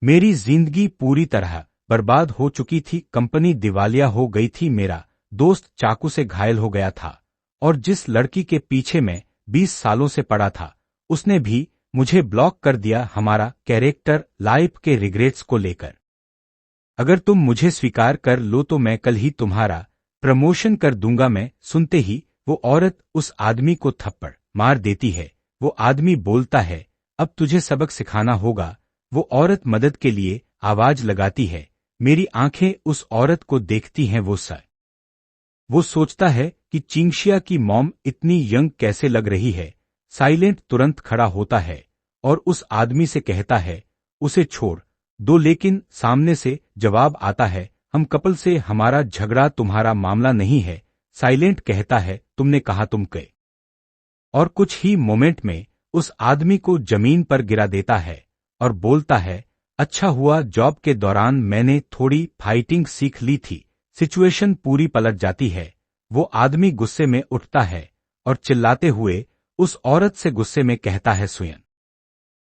मेरी जिंदगी पूरी तरह बर्बाद हो चुकी थी। कंपनी दिवालिया हो गई थी। मेरा दोस्त चाकू से घायल हो गया था और जिस लड़की के पीछे मैं 20 सालों से पड़ा था उसने भी मुझे ब्लॉक कर दिया। हमारा कैरेक्टर लाइफ के रिग्रेट्स को लेकर। अगर तुम मुझे स्वीकार कर लो तो मैं कल ही तुम्हारा प्रमोशन कर दूंगा। मैं सुनते ही वो औरत उस आदमी को थप्पड़ मार देती है। वो आदमी बोलता है, अब तुझे सबक सिखाना होगा। वो औरत मदद के लिए आवाज लगाती है। मेरी आंखें उस औरत को देखती हैं। वो सोचता है कि चिंगशिया की मॉम इतनी यंग कैसे लग रही है। साइलेंट तुरंत खड़ा होता है और उस आदमी से कहता है, उसे छोड़ दो। लेकिन सामने से जवाब आता है, हम कपल से, हमारा झगड़ा तुम्हारा मामला नहीं है। साइलेंट कहता है, तुमने कहा तुम के। और कुछ ही मोमेंट में उस आदमी को जमीन पर गिरा देता है और बोलता है, अच्छा हुआ जॉब के दौरान मैंने थोड़ी फाइटिंग सीख ली थी। सिचुएशन पूरी पलट जाती है। वो आदमी गुस्से में उठता है और चिल्लाते हुए उस औरत से गुस्से में कहता है, स्वयं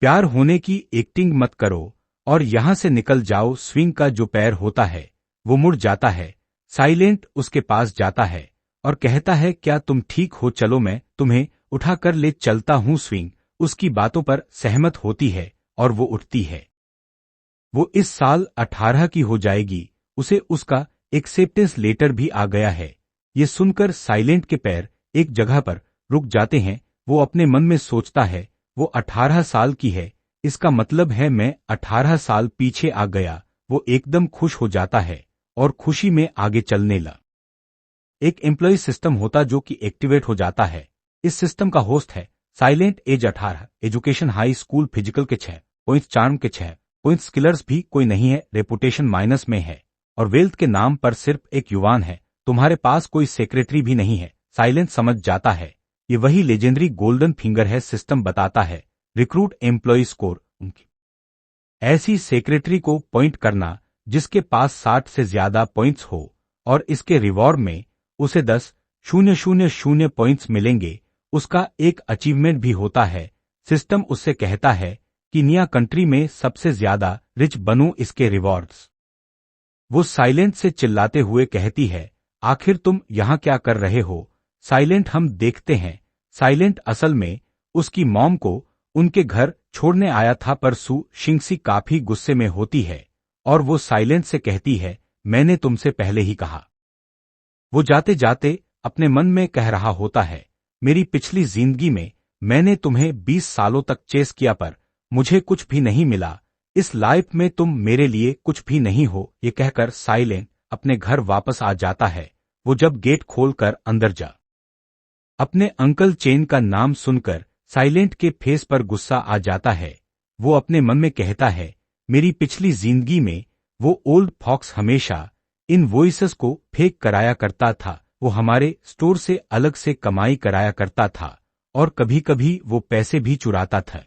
प्यार होने की एक्टिंग मत करो और यहां से निकल जाओ। स्विंग का जो पैर होता है वो मुड़ जाता है। साइलेंट उसके पास जाता है और कहता है, क्या तुम ठीक हो? चलो मैं तुम्हें उठाकर ले चलता हूं। स्विंग उसकी बातों पर सहमत होती है और वो उठती है। वो इस साल 18 की हो जाएगी। उसे उसका एक्सेप्टेंस लेटर भी आ गया है। ये सुनकर साइलेंट के पैर एक जगह पर रुक जाते हैं। वो अपने मन में सोचता है, वो 18 साल की है, इसका मतलब है मैं 18 साल पीछे आ गया। वो एकदम खुश हो जाता है और खुशी में आगे चलने लगा। एक एम्प्लॉय सिस्टम होता जो कि एक्टिवेट हो जाता है। इस सिस्टम का होस्ट है silent. Age 18, education high school, physical के 6 पॉइंट्स, चार्म के 6 पॉइंट्स, स्किलर्स भी कोई नहीं है, रेपुटेशन माइनस में है और वेल्थ के नाम पर सिर्फ एक युवान है। तुम्हारे पास कोई सेक्रेटरी भी नहीं है। साइलेंट समझ जाता है ये वही लेजेंडरी गोल्डन फिंगर है। सिस्टम बताता है, रिक्रूट एम्प्लॉय स्कोर, उनकी ऐसी सेक्रेटरी को पॉइंट करना जिसके पास 60 से ज्यादा पॉइंट्स हो और इसके रिवॉर्ड में उसे 10,000 पॉइंट्स मिलेंगे। उसका एक अचीवमेंट भी होता है। सिस्टम उससे कहता है कि निया कंट्री में सबसे ज्यादा रिच बनो, इसके रिवॉर्ड्स। वो साइलेंट से चिल्लाते हुए कहती है, आखिर तुम यहां क्या कर रहे हो? साइलेंट, हम देखते हैं। साइलेंट असल में उसकी मॉम को उनके घर छोड़ने आया था, पर सू शिंगसी काफी गुस्से में होती है और वो साइलेंट से कहती है, मैंने तुमसे पहले ही कहा। वो जाते जाते अपने मन में कह रहा होता है, मेरी पिछली जिंदगी में मैंने तुम्हें 20 सालों तक चेस किया पर मुझे कुछ भी नहीं मिला। इस लाइफ में तुम मेरे लिए कुछ भी नहीं हो। ये कहकर साइलेंट अपने घर वापस आ जाता है। वो जब गेट खोलकर अंदर जा अपने अंकल चेन का नाम सुनकर साइलेंट के फेस पर गुस्सा आ जाता है। वो अपने मन में कहता है, मेरी पिछली जिंदगी में वो ओल्ड फॉक्स हमेशा इन वॉइसेस को फेक कराया करता था। वो हमारे स्टोर से अलग से कमाई कराया करता था और कभी कभी वो पैसे भी चुराता था।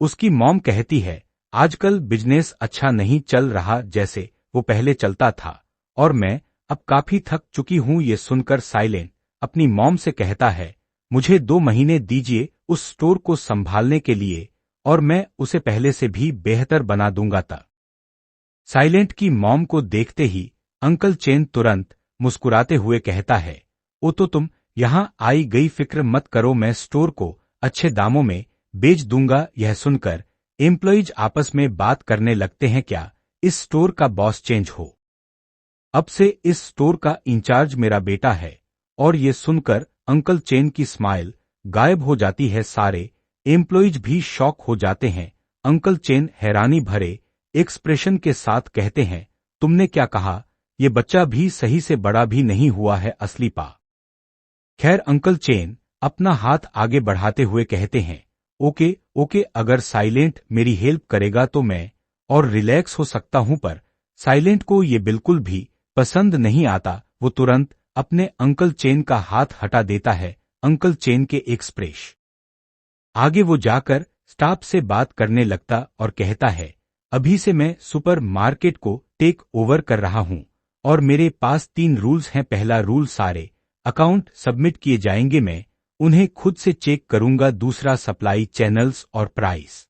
उसकी मॉम कहती है, आजकल बिजनेस अच्छा नहीं चल रहा जैसे वो पहले चलता था और मैं अब काफी थक चुकी हूं। ये सुनकर साइलेंट अपनी मॉम से कहता है, मुझे 2 महीने दीजिए उस स्टोर को संभालने के लिए और मैं उसे पहले से भी बेहतर बना दूंगा। साइलेंट की मॉम को देखते ही अंकल चेन तुरंत मुस्कुराते हुए कहता है, ओ तो तुम यहां आई गई, फिक्र मत करो, मैं स्टोर को अच्छे दामों में बेच दूंगा। यह सुनकर एम्प्लॉइज आपस में बात करने लगते हैं, क्या इस स्टोर का बॉस चेंज हो? अब से इस स्टोर का इंचार्ज मेरा बेटा है। और ये सुनकर अंकल चेन की स्माइल गायब हो जाती है। सारे एम्प्लॉइज भी शॉक हो जाते हैं। अंकल चेन हैरानी भरे एक्सप्रेशन के साथ कहते हैं, तुमने क्या कहा? ये बच्चा भी सही से बड़ा भी नहीं हुआ है असली पा। खैर, अंकल चेन अपना हाथ आगे बढ़ाते हुए कहते हैं, ओके ओके, अगर साइलेंट मेरी हेल्प करेगा तो मैं और रिलैक्स हो सकता हूं। पर साइलेंट को ये बिल्कुल भी पसंद नहीं आता। वो तुरंत अपने अंकल चेन का हाथ हटा देता है। अंकल चेन के एक्सप्रेश आगे वो जाकर स्टाफ से बात करने लगता और कहता है, अभी से मैं सुपर मार्केट को टेक ओवर कर रहा हूं और मेरे पास 3 रूल्स हैं। पहला रूल, सारे अकाउंट सबमिट किए जाएंगे, मैं उन्हें खुद से चेक करूंगा। दूसरा, सप्लाई चैनल्स और प्राइस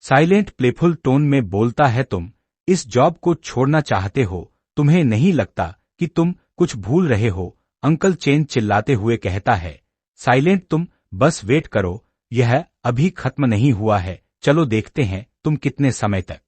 साइलेंट प्लेफुल टोन में बोलता है, तुम इस जॉब को छोड़ना चाहते हो, तुम्हें नहीं लगता कि तुम कुछ भूल रहे हो? अंकल चेन चिल्लाते हुए कहता है। साइलेंट, तुम बस वेट करो, यह अभी खत्म नहीं हुआ है, चलो देखते हैं तुम कितने समय तक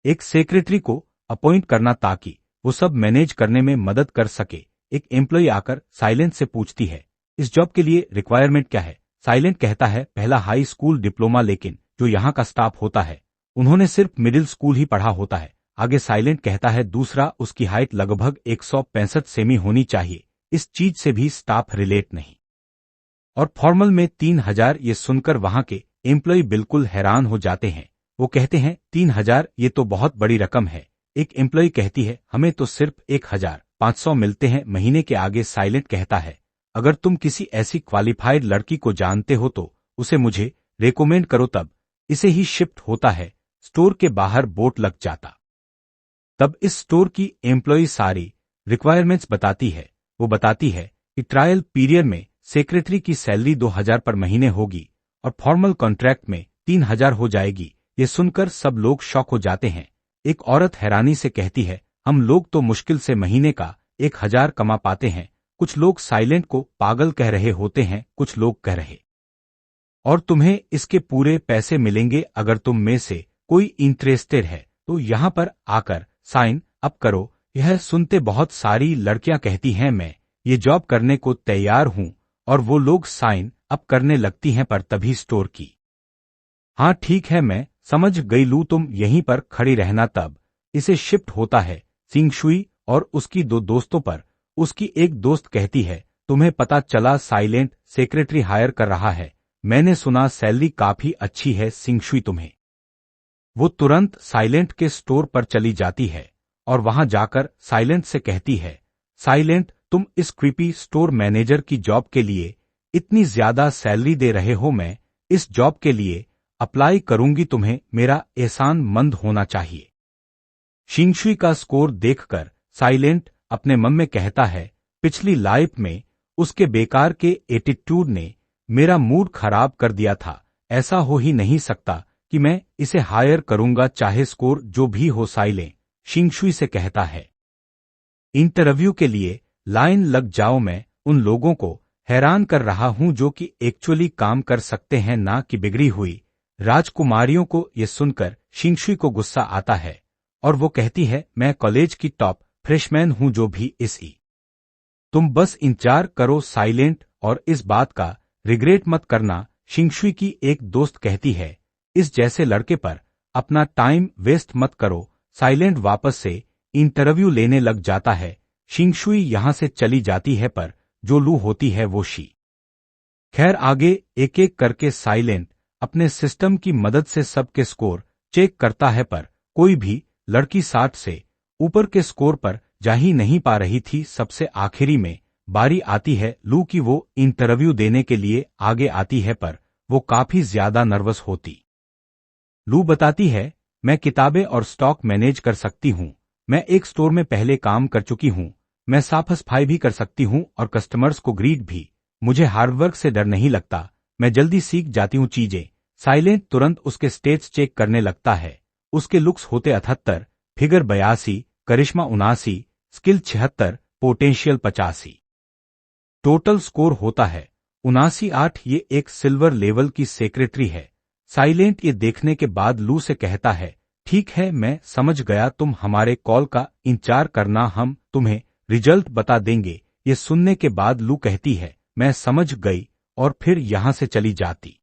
एक सेक्रेटरी को अपॉइंट करना ताकि वो सब मैनेज करने में मदद कर सके। एक एम्प्लॉय आकर साइलेंट से पूछती है, इस जॉब के लिए रिक्वायरमेंट क्या है? साइलेंट कहता है, पहला हाई स्कूल डिप्लोमा, लेकिन जो यहाँ का स्टाफ होता है उन्होंने सिर्फ मिडिल स्कूल ही पढ़ा होता है। आगे साइलेंट कहता है, दूसरा, उसकी हाइट लगभग 165 सेमी होनी चाहिए, इस चीज से भी स्टाफ रिलेट नहीं। और फॉर्मल में 3000। ये सुनकर वहां के एम्प्लॉय बिल्कुल हैरान हो जाते हैं। वो कहते हैं, 3000, ये तो बहुत बड़ी रकम है। एक एम्प्लॉय कहती है, हमें तो सिर्फ 1500 मिलते हैं महीने के। आगे साइलेंट कहता है, अगर तुम किसी ऐसी क्वालिफाइड लड़की को जानते हो तो उसे मुझे रेकमेंड करो। तब इसे ही शिफ्ट होता है। स्टोर के बाहर बोर्ड लग जाता। तब इस स्टोर की एम्प्लॉय सारी रिक्वायरमेंट्स बताती है। वो बताती है कि ट्रायल पीरियड में सेक्रेटरी की सैलरी 2000 पर महीने होगी और फॉर्मल कॉन्ट्रैक्ट में 3000 हो जाएगी। ये सुनकर सब लोग शॉक हो जाते हैं। एक औरत हैरानी से कहती है, हम लोग तो मुश्किल से महीने का 1000 कमा पाते हैं। कुछ लोग साइलेंट को पागल कह रहे होते हैं, कुछ लोग कह रहे और तुम्हें इसके पूरे पैसे मिलेंगे अगर तुम में से कोई इंटरेस्टेड है तो यहां पर आकर साइन अप करो। यह सुनते बहुत सारी लड़कियां कहती हैं, मैं ये जॉब करने को तैयार हूं, और वो लोग साइन अप करने लगती हैं। पर तभी स्टोर की, हाँ ठीक है, मैं समझ गई लू, तुम यहीं पर खड़ी रहना। तब इसे शिफ्ट होता है सिंगशुई और उसकी दो दोस्तों पर। उसकी एक दोस्त कहती है, तुम्हें पता चला साइलेंट सेक्रेटरी हायर कर रहा है? मैंने सुना सैलरी काफी अच्छी है सिंगशुई, तुम्हें। वो तुरंत साइलेंट के स्टोर पर चली जाती है और वहां जाकर साइलेंट से कहती है, साइलेंट, तुम इस क्रीपी स्टोर मैनेजर की जॉब के लिए इतनी ज्यादा सैलरी दे रहे हो, मैं इस जॉब के लिए अप्लाई करूंगी, तुम्हें मेरा एहसान मंद होना चाहिए। शिंगशुई का स्कोर देखकर साइलेंट अपने मन में कहता है, पिछली लाइफ में उसके बेकार के एटीट्यूड ने मेरा मूड खराब कर दिया था। ऐसा हो ही नहीं सकता कि मैं इसे हायर करूंगा, चाहे स्कोर जो भी हो। साइलेंट शिंगशुई से कहता है, इंटरव्यू के लिए लाइन लग जाओ, मैं उन लोगों को हैरान कर रहा हूं जो कि एक्चुअली काम कर सकते हैं, ना कि बिगड़ी हुई राजकुमारियों को। ये सुनकर शिंगशुई को गुस्सा आता है और वो कहती है, मैं कॉलेज की टॉप फ्रेशमैन हूं, जो भी इसी तुम बस इंतजार करो साइलेंट, और इस बात का रिग्रेट मत करना। शिंगशुई की एक दोस्त कहती है, इस जैसे लड़के पर अपना टाइम वेस्ट मत करो। साइलेंट वापस से इंटरव्यू लेने लग जाता है। शिंगशुई यहां से चली जाती है, पर जो लू होती है वो शी। खैर, आगे एक एक करके साइलेंट अपने सिस्टम की मदद से सबके स्कोर चेक करता है, पर कोई भी लड़की 60 से ऊपर के स्कोर पर जा ही नहीं पा रही थी। सबसे आखिरी में बारी आती है लू की। वो इंटरव्यू देने के लिए आगे आती है, पर वो काफी ज्यादा नर्वस होती। लू बताती है, मैं किताबें और स्टॉक मैनेज कर सकती हूँ, मैं एक स्टोर में पहले काम कर चुकी हूँ, मैं साफ सफाई भी कर सकती हूँ और कस्टमर्स को ग्रीट भी। मुझे हार्डवर्क से डर नहीं लगता, मैं जल्दी सीख जाती हूँ चीजें। साइलेंट तुरंत उसके स्टेट्स चेक करने लगता है। उसके लुक्स होते 78, फिगर 82, करिश्मा 79, स्किल 76, पोटेंशियल 85। टोटल स्कोर होता है 79.8। ये एक सिल्वर लेवल की सेक्रेटरी है। साइलेंट ये देखने के बाद लू से कहता है, ठीक है, मैं समझ गया, तुम हमारे कॉल का इंतजार करना, हम तुम्हें रिजल्ट बता देंगे। ये सुनने के बाद लू कहती है, मैं समझ गई, और फिर यहां से चली जाती।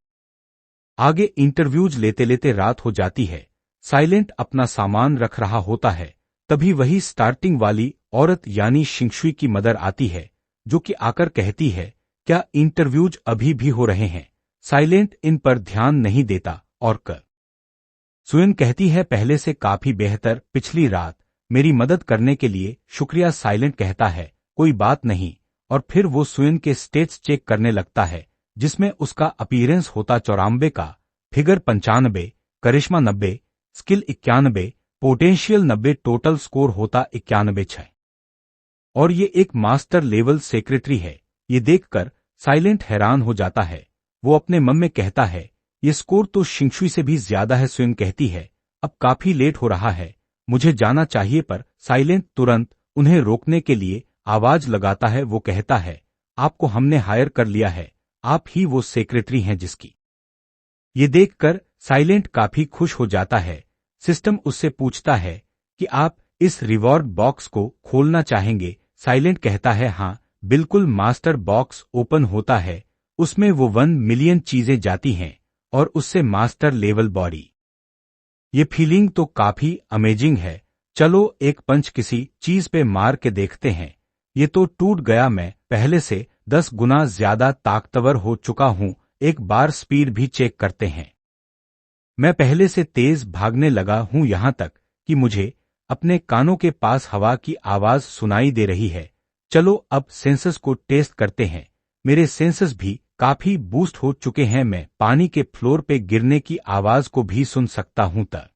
आगे इंटरव्यूज लेते लेते रात हो जाती है। साइलेंट अपना सामान रख रहा होता है, तभी वही स्टार्टिंग वाली औरत यानी शिंगशुई की मदर आती है, जो कि आकर कहती है, क्या इंटरव्यूज अभी भी हो रहे हैं? साइलेंट इन पर ध्यान नहीं देता और सुयन कहती है, पहले से काफी बेहतर, पिछली रात मेरी मदद करने के लिए शुक्रिया। साइलेंट कहता है, कोई बात नहीं, और फिर वो सुयन के स्टेट्स चेक करने लगता है, जिसमें उसका अपीयरेंस होता 94 का, फिगर 95, करिश्मा 90, स्किल 91, पोटेंशियल 90, टोटल स्कोर होता 91.6। और ये एक मास्टर लेवल सेक्रेटरी है। ये देखकर साइलेंट हैरान हो जाता है। वो अपने मन में कहता है, ये स्कोर तो शिंगशुई से भी ज्यादा है। सुयन कहती है, अब काफी लेट हो रहा है, मुझे जाना चाहिए। पर साइलेंट तुरंत उन्हें रोकने के लिए आवाज लगाता है। वो कहता है, आपको हमने हायर कर लिया है, आप ही वो सेक्रेटरी हैं जिसकी। ये देखकर साइलेंट काफी खुश हो जाता है। सिस्टम उससे पूछता है कि आप इस रिवॉर्ड बॉक्स को खोलना चाहेंगे। साइलेंट कहता है, हाँ बिल्कुल। मास्टर बॉक्स ओपन होता है, उसमें वो 1 मिलियन चीजें जाती हैं और उससे मास्टर लेवल बॉडी। ये फीलिंग तो काफी अमेजिंग है। चलो एक पंच किसी चीज पे मार के देखते हैं। ये तो टूट गया। मैं पहले से 10 गुना ज्यादा ताकतवर हो चुका हूं। एक बार स्पीड भी चेक करते हैं। मैं पहले से तेज भागने लगा हूं, यहां तक कि मुझे अपने कानों के पास हवा की आवाज सुनाई दे रही है। चलो अब सेंसस को टेस्ट करते हैं। मेरे सेंसस भी काफी बूस्ट हो चुके हैं। मैं पानी के फ्लोर पे गिरने की आवाज को भी सुन सकता हूं। तक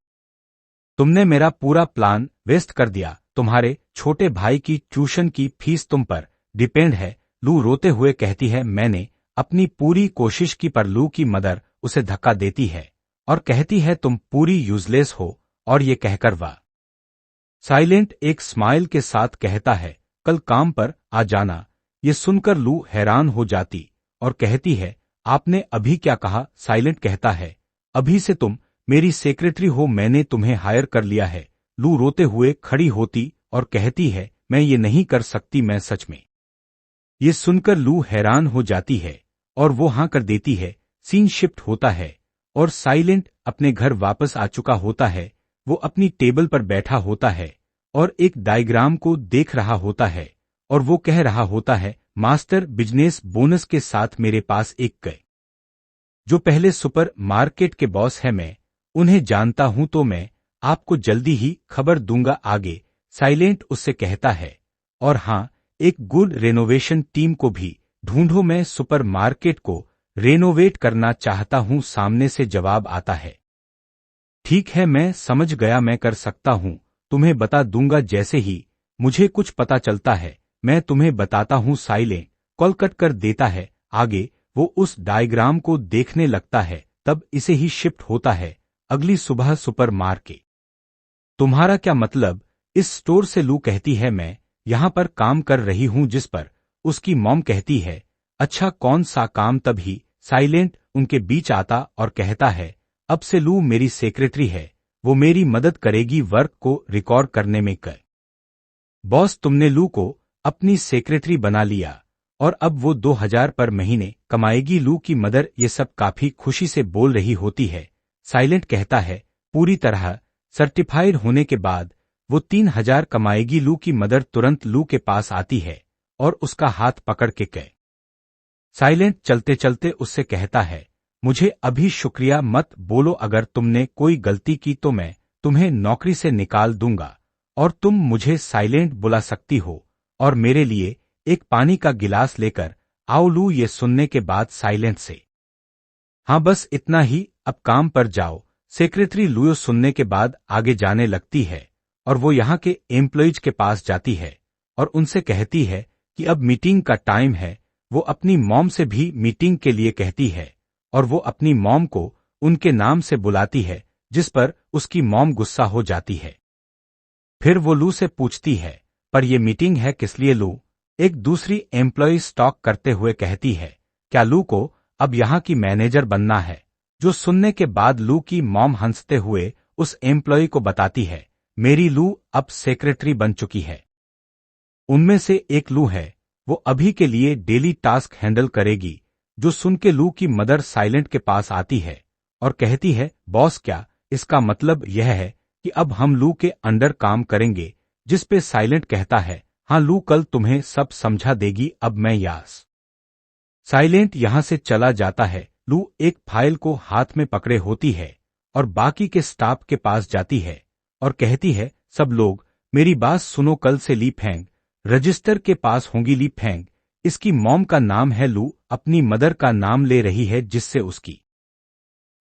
तुमने मेरा पूरा प्लान वेस्ट कर दिया। तुम्हारे छोटे भाई की ट्यूशन की फीस तुम पर डिपेंड है। लू रोते हुए कहती है, मैंने अपनी पूरी कोशिश की। पर लू की मदर उसे धक्का देती है और कहती है, तुम पूरी यूजलेस हो। और ये कहकर वाह। साइलेंट एक स्माइल के साथ कहता है, कल काम पर आ जाना। ये सुनकर लू हैरान हो जाती और कहती है, आपने अभी क्या कहा? साइलेंट कहता है, अभी से तुम मेरी सेक्रेटरी हो, मैंने तुम्हें हायर कर लिया है। लू रोते हुए खड़ी होती और कहती है, मैं ये नहीं कर सकती, मैं सच में। ये सुनकर लू हैरान हो जाती है और वो हाँ कर देती है। सीन शिफ्ट होता है और साइलेंट अपने घर वापस आ चुका होता है। वो अपनी टेबल पर बैठा होता है और एक डायग्राम को देख रहा होता है और वो कह रहा होता है, मास्टर बिजनेस बोनस के साथ मेरे पास एक गए जो पहले सुपर मार्केट के बॉस है। मैं उन्हें जानता हूं, तो मैं आपको जल्दी ही खबर दूंगा आगे। साइलेंट उससे कहता है, और हाँ, एक गुड रेनोवेशन टीम को भी ढूंढो, मैं सुपर मार्केट को रेनोवेट करना चाहता हूं। सामने से जवाब आता है, ठीक है मैं समझ गया, मैं कर सकता हूं, तुम्हें बता दूंगा जैसे ही मुझे कुछ पता चलता है मैं तुम्हें बताता हूं। साइलेंट कॉल कट कर देता है। आगे वो उस डायग्राम को देखने लगता है। तब इसे ही शिफ्ट होता है अगली सुबह सुपर मार्केट। तुम्हारा क्या मतलब? इस स्टोर से लू कहती है, मैं यहां पर काम कर रही हूं। जिस पर उसकी मॉम कहती है, अच्छा कौन सा काम? तभी साइलेंट उनके बीच आता और कहता है, अब से लू मेरी सेक्रेटरी है, वो मेरी मदद करेगी वर्क को रिकॉर्ड करने में। कर बॉस, तुमने लू को अपनी सेक्रेटरी बना लिया और अब वो 2000 पर महीने कमाएगी। लू की मदर ये सब काफी खुशी से बोल रही होती है। साइलेंट कहता है, पूरी तरह सर्टिफाइड होने के बाद वो 3000 कमाएगी। लू की मदर तुरंत लू के पास आती है और उसका हाथ पकड़ के कहे। साइलेंट चलते चलते उससे कहता है, मुझे अभी शुक्रिया मत बोलो, अगर तुमने कोई गलती की तो मैं तुम्हें नौकरी से निकाल दूंगा और तुम मुझे साइलेंट बुला सकती हो और मेरे लिए एक पानी का गिलास लेकर आओ। लू ये सुनने के बाद साइलेंट से, हाँ बस इतना ही, अब काम पर जाओ। सेक्रेटरी लू सुनने के बाद आगे जाने लगती है और वो यहाँ के एम्प्लॉइज के पास जाती है और उनसे कहती है कि अब मीटिंग का टाइम है। वो अपनी मॉम से भी मीटिंग के लिए कहती है और वो अपनी मॉम को उनके नाम से बुलाती है, जिस पर उसकी मॉम गुस्सा हो जाती है। फिर वो लू से पूछती है, पर ये मीटिंग है किस लिए? लू एक दूसरी एम्प्लॉय स्टॉक करते हुए कहती है, क्या लू को अब यहाँ की मैनेजर बनना है? जो सुनने के बाद लू की मॉम हंसते हुए उस एम्प्लॉय को बताती है, मेरी लू अब सेक्रेटरी बन चुकी है। उनमें से एक लू है, वो अभी के लिए डेली टास्क हैंडल करेगी। जो सुन के लू की मदर साइलेंट के पास आती है और कहती है, बॉस क्या इसका मतलब यह है कि अब हम लू के अंडर काम करेंगे? जिस पे साइलेंट कहता है, हाँ लू कल तुम्हें सब समझा देगी, अब मैं यास। साइलेंट यहां से चला जाता है। लू एक फाइल को हाथ में पकड़े होती है और बाकी के स्टाफ के पास जाती है और कहती है, सब लोग मेरी बात सुनो, कल से ली फैंग रजिस्टर के पास होंगी। ली फैंग इसकी मॉम का नाम है। लू अपनी मदर का नाम ले रही है, जिससे उसकी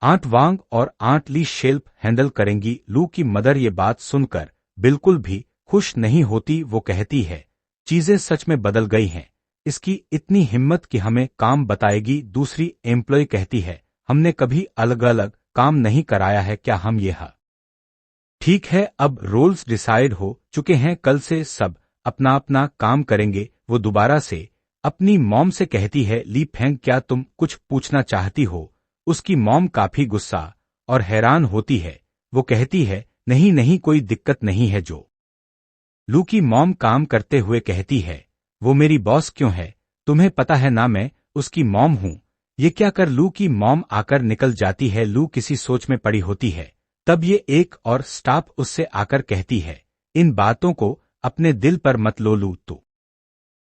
आंट वांग और आंट ली शेल्फ हैंडल करेंगी। लू की मदर ये बात सुनकर बिल्कुल भी खुश नहीं होती। वो कहती है, चीजें सच में बदल गई हैं, इसकी इतनी हिम्मत कि हमें काम बताएगी। दूसरी एम्प्लॉय कहती है, हमने कभी अलग अलग काम नहीं कराया है क्या हम यह ठीक है अब रोल्स डिसाइड हो चुके हैं कल से सब अपना अपना काम करेंगे। वो दोबारा से अपनी मॉम से कहती है ली फेंग क्या तुम कुछ पूछना चाहती हो। उसकी मॉम काफी गुस्सा और हैरान होती है। वो कहती है नहीं नहीं कोई दिक्कत नहीं है। जो लू की मॉम काम करते हुए कहती है वो मेरी बॉस क्यों है, तुम्हें पता है ना मैं उसकी मॉम हूं। ये क्या कर लू की मॉम आकर निकल जाती है। लू किसी सोच में पड़ी होती है। तब ये एक और स्टाफ उससे आकर कहती है इन बातों को अपने दिल पर मत लो लू, तो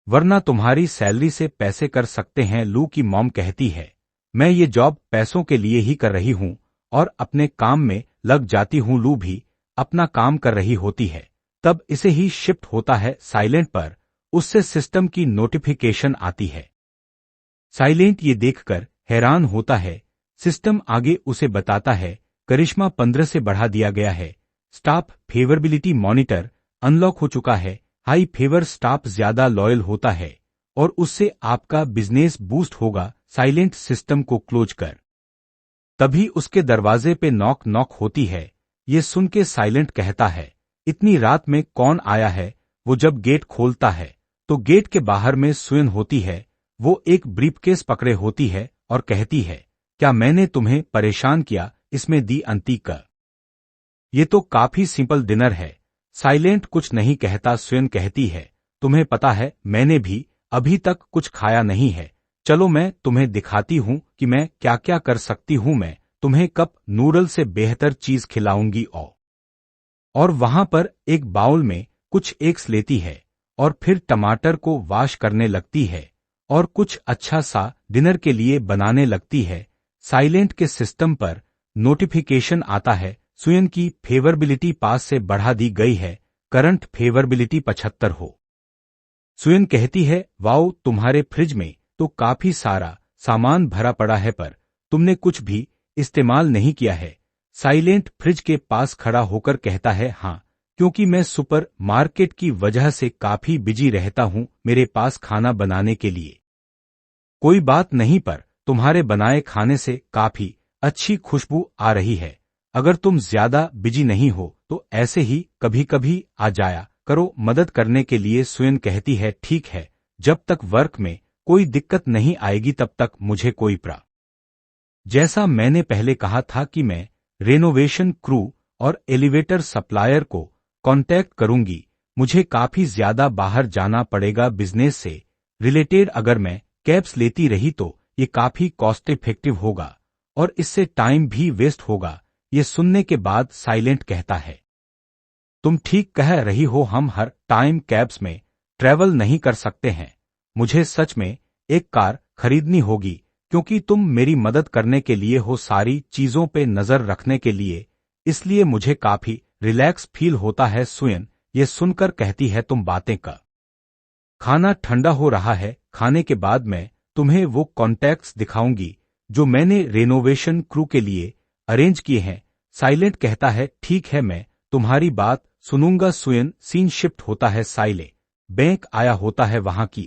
वरना तुम्हारी सैलरी से पैसे कर सकते हैं। लू की मॉम कहती है मैं ये जॉब पैसों के लिए ही कर रही हूं और अपने काम में लग जाती हूं। लू भी अपना काम कर रही होती है। तब इसे ही शिफ्ट होता है साइलेंट पर। उससे सिस्टम की नोटिफिकेशन आती है। साइलेंट ये देखकर हैरान होता है। सिस्टम आगे उसे बताता है करिश्मा 15 से बढ़ा दिया गया है। स्टाफ फेवरेबिलिटी मॉनिटर अनलॉक हो चुका है। हाई फेवर स्टाफ ज्यादा लॉयल होता है और उससे आपका बिजनेस बूस्ट होगा। साइलेंट सिस्टम को क्लोज कर तभी उसके दरवाजे पे नॉक नॉक होती है। ये सुन के साइलेंट कहता है इतनी रात में कौन आया है। वो जब गेट खोलता है तो गेट के बाहर में सुयन होती है। वो एक ब्रीफकेस पकड़े होती है और कहती है क्या मैंने तुम्हें परेशान किया, इसमें दी अंती का ये तो काफी सिंपल डिनर है। साइलेंट कुछ नहीं कहता। सुयन कहती है तुम्हें पता है मैंने भी अभी तक कुछ खाया नहीं है। चलो मैं तुम्हें दिखाती हूं कि मैं क्या क्या कर सकती हूं। मैं तुम्हें कप नूडल से बेहतर चीज खिलाऊंगी। और वहां पर एक बाउल में कुछ एग्स लेती है और फिर टमाटर को वॉश करने लगती है और कुछ अच्छा सा डिनर के लिए बनाने लगती है। साइलेंट के सिस्टम पर नोटिफिकेशन आता है सुयन की फेवरेबिलिटी पास से बढ़ा दी गई है। करंट फेवरेबिलिटी 75 हो। सुयन कहती है वाओ तुम्हारे फ्रिज में तो काफी सारा सामान भरा पड़ा है पर तुमने कुछ भी इस्तेमाल नहीं किया है। साइलेंट फ्रिज के पास खड़ा होकर कहता है हाँ, क्योंकि मैं सुपर मार्केट की वजह से काफी बिजी रहता हूं मेरे पास खाना बनाने के लिए कोई बात नहीं, पर तुम्हारे बनाए खाने से काफी अच्छी खुशबू आ रही है। अगर तुम ज्यादा बिजी नहीं हो तो ऐसे ही कभी कभी आ जाया करो मदद करने के लिए। सुयन कहती है ठीक है, जब तक वर्क में कोई दिक्कत नहीं आएगी तब तक मुझे कोई जैसा मैंने पहले कहा था कि मैं रेनोवेशन क्रू और एलिवेटर सप्लायर को कांटेक्ट करूंगी। मुझे काफी ज्यादा बाहर जाना पड़ेगा बिजनेस से रिलेटेड। अगर मैं कैब्स लेती रही तो ये काफी कॉस्ट इफेक्टिव होगा और इससे टाइम भी वेस्ट होगा। ये सुनने के बाद साइलेंट कहता है तुम ठीक कह रही हो, हम हर टाइम कैब्स में ट्रैवल नहीं कर सकते हैं। मुझे सच में एक कार खरीदनी होगी क्योंकि तुम मेरी मदद करने के लिए हो सारी चीजों पे नजर रखने के लिए, इसलिए मुझे काफी रिलैक्स फील होता है। सुयन ये सुनकर कहती है तुम बातें कर, खाना ठंडा हो रहा है, खाने के बाद मैं तुम्हें वो कॉन्टैक्ट्स दिखाऊंगी जो मैंने रेनोवेशन क्रू के लिए अरेंज किए हैं। साइलेंट कहता है ठीक है, मैं तुम्हारी बात सुनूंगा। सुयन सीन शिफ्ट होता है। साइले बैंक आया होता है। वहां की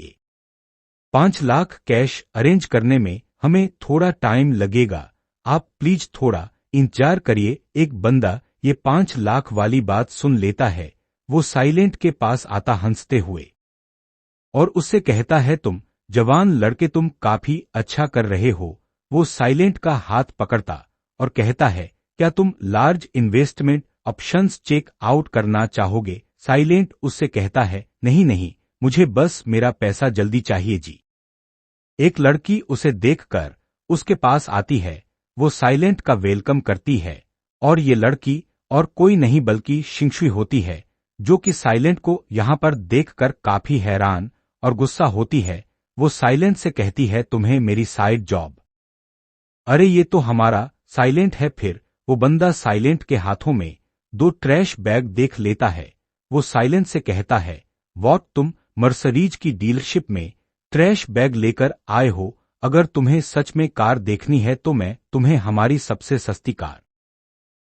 5 लाख कैश अरेंज करने में हमें थोड़ा टाइम लगेगा, आप प्लीज थोड़ा इंतजार करिए। एक बंदा ये 5 लाख वाली बात सुन लेता है। वो साइलेंट के पास आता हंसते हुए और उससे कहता है तुम जवान लड़के तुम काफी अच्छा कर रहे हो। वो साइलेंट का हाथ पकड़ता और कहता है क्या तुम large investment options check out करना चाहोगे। साइलेंट उससे कहता है नहीं नहीं, मुझे बस मेरा पैसा जल्दी चाहिए जी। एक लड़की उसे देखकर उसके पास आती है। वो साइलेंट का वेलकम करती है और ये लड़की और कोई नहीं बल्कि शिंगशुई होती है, जो कि साइलेंट को यहां पर देखकर काफी हैरान और गुस्सा होती है। वो साइलेंट से कहती है तुम्हें मेरी साइड जॉब, अरे ये तो हमारा साइलेंट है। फिर वो बंदा साइलेंट के हाथों में 2 ट्रैश बैग देख लेता है। वो साइलेंट से कहता है वॉट, तुम मर्सरीज की डीलरशिप में ट्रैश बैग लेकर आए हो। अगर तुम्हें सच में कार देखनी है तो मैं तुम्हें हमारी सबसे सस्ती कार।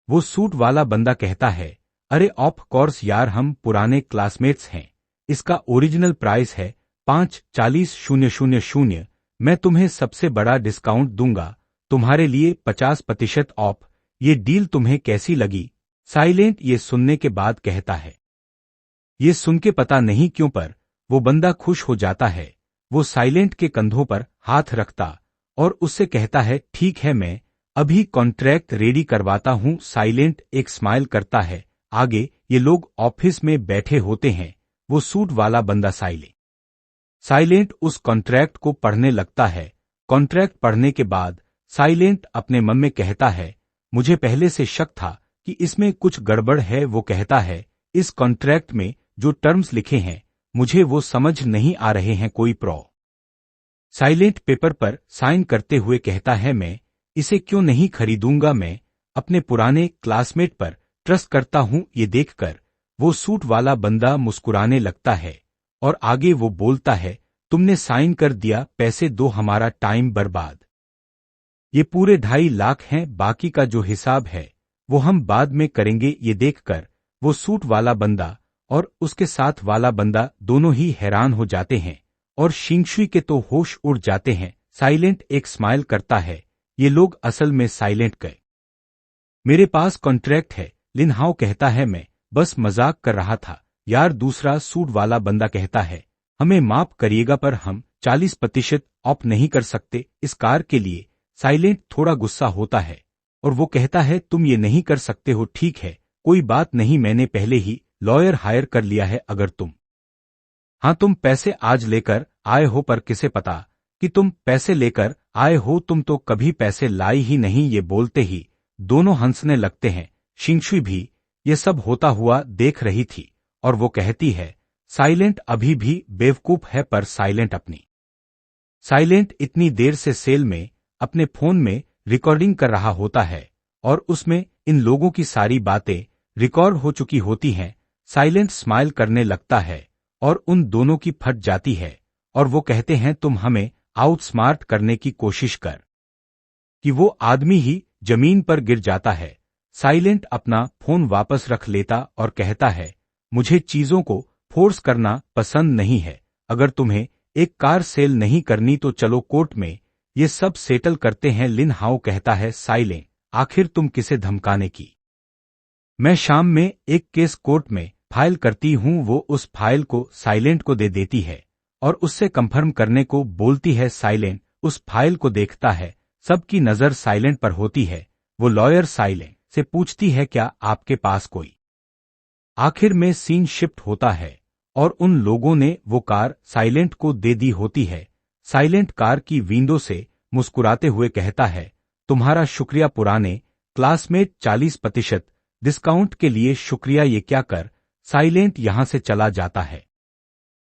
वो सूट वाला बंदा कहता है अरे ऑफ कोर्स यार, हम पुराने क्लासमेट्स हैं, इसका ओरिजिनल प्राइस है 5,40,000। मैं तुम्हें सबसे बड़ा डिस्काउंट दूंगा, तुम्हारे लिए 50% ऑफ। ये डील तुम्हें कैसी लगी? साइलेंट ये सुनने के बाद कहता है। ये सुन के पता नहीं क्यों पर वो बंदा खुश हो जाता है। वो साइलेंट के कंधों पर हाथ रखता और उससे कहता है, ठीक है, मैं अभी कॉन्ट्रैक्ट रेडी करवाता हूं। साइलेंट एक स्माइल करता है। आगे ये लोग ऑफिस में बैठे होते हैं। वो सूट वाला बंदा साइलेंट उस कॉन्ट्रैक्ट को पढ़ने लगता है। कॉन्ट्रैक्ट पढ़ने के बाद साइलेंट अपने मन में कहता है, मुझे पहले से शक था कि इसमें कुछ गड़बड़ है। वो कहता है, इस कॉन्ट्रैक्ट में जो टर्म्स लिखे हैं मुझे वो समझ नहीं आ रहे हैं। कोई साइलेंट पेपर पर साइन करते हुए कहता है, मैं इसे क्यों नहीं खरीदूंगा, मैं अपने पुराने क्लासमेट पर ट्रस्ट करता हूं। ये देखकर वो सूट वाला बंदा मुस्कुराने लगता है और आगे वो बोलता है, तुमने साइन कर दिया, पैसे दो, हमारा टाइम बर्बाद। ये पूरे 2.5 लाख हैं, बाकी का जो हिसाब है वो हम बाद में करेंगे। ये देखकर वो सूट वाला बंदा और उसके साथ वाला बंदा दोनों ही हैरान हो जाते हैं और शिंगशुई के तो होश उड़ जाते हैं। साइलेंट एक स्माइल करता है। ये लोग असल में साइलेंट गए। मेरे पास कॉन्ट्रैक्ट है, लिन हाओ कहता है, मैं बस मजाक कर रहा था यार। दूसरा सूट वाला बंदा कहता है, हमें माफ करिएगा पर हम 40% ऑफ नहीं कर सकते इस कार के लिए। साइलेंट थोड़ा गुस्सा होता है और वो कहता है, तुम ये नहीं कर सकते हो, ठीक है कोई बात नहीं, मैंने पहले ही लॉयर हायर कर लिया है। अगर तुम पैसे आज लेकर आए हो, पर किसे पता कि तुम पैसे लेकर आए हो, तुम तो कभी पैसे लाई ही नहीं। ये बोलते ही दोनों हंसने लगते हैं। शिंगशुई भी ये सब होता हुआ देख रही थी और वो कहती है, साइलेंट अभी भी बेवकूफ है। पर साइलेंट इतनी देर से सेल में अपने फोन में रिकॉर्डिंग कर रहा होता है और उसमें इन लोगों की सारी बातें रिकॉर्ड हो चुकी होती हैं। साइलेंट स्माइल करने लगता है और उन दोनों की फट जाती है और वो कहते हैं, तुम हमें आउटस्मार्ट करने की कोशिश कर। कि वो आदमी ही जमीन पर गिर जाता है। साइलेंट अपना फोन वापस रख लेता और कहता है, मुझे चीजों को फोर्स करना पसंद नहीं है। अगर तुम्हें एक कार सेल नहीं करनी तो चलो कोर्ट में ये सब सेटल करते हैं। लिन हाओ कहता है, साइलेंट आखिर तुम किसे धमकाने की? मैं शाम में एक केस कोर्ट में फाइल करती हूं। वो उस फाइल को साइलेंट को दे देती है और उससे कंफर्म करने को बोलती है। साइलेंट उस फाइल को देखता है। सबकी नजर साइलेंट पर होती है। वो लॉयर साइलेंट से पूछती है, क्या आपके पास कोई? आखिर में सीन शिफ्ट होता है और उन लोगों ने वो कार साइलेंट को दे दी होती है। साइलेंट कार की विंडो से मुस्कुराते हुए कहता है, तुम्हारा शुक्रिया पुराने क्लासमेट, 40% डिस्काउंट के लिए शुक्रिया। ये क्या कर साइलेंट यहां से चला जाता है।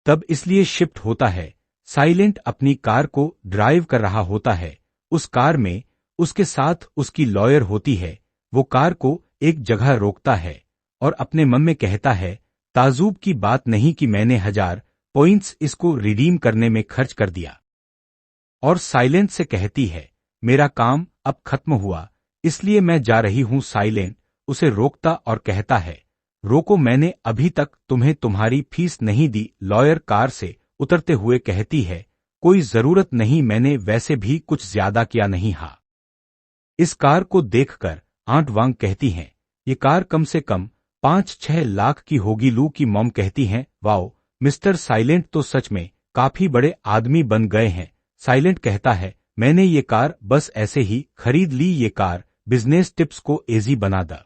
तब इसलिए शिफ्ट होता है। साइलेंट अपनी कार को ड्राइव कर रहा होता है। उस कार में उसके साथ उसकी लॉयर होती है। वो कार को एक जगह रोकता है और अपने मन में कहता है, ताजुब की बात नहीं कि मैंने 1000 पॉइंट्स इसको रिडीम करने में खर्च कर दिया। और साइलेंट से कहती है, मेरा काम अब खत्म हुआ इसलिए मैं जा रही हूं। साइलेंट उसे रोकता और कहता है, रोको, मैंने अभी तक तुम्हें तुम्हारी फीस नहीं दी। लॉयर कार से उतरते हुए कहती है, कोई जरूरत नहीं, मैंने वैसे भी कुछ ज्यादा किया नहीं। हाँ, इस कार को देखकर आंट वांग कहती हैं, ये कार कम से कम 5-6 लाख की होगी। लू की मॉम कहती हैं, वाओ मिस्टर साइलेंट तो सच में काफी बड़े आदमी बन गए हैं। साइलेंट कहता है, मैंने ये कार बस ऐसे ही खरीद ली। ये कार बिजनेस टिप्स को इजी बना दा।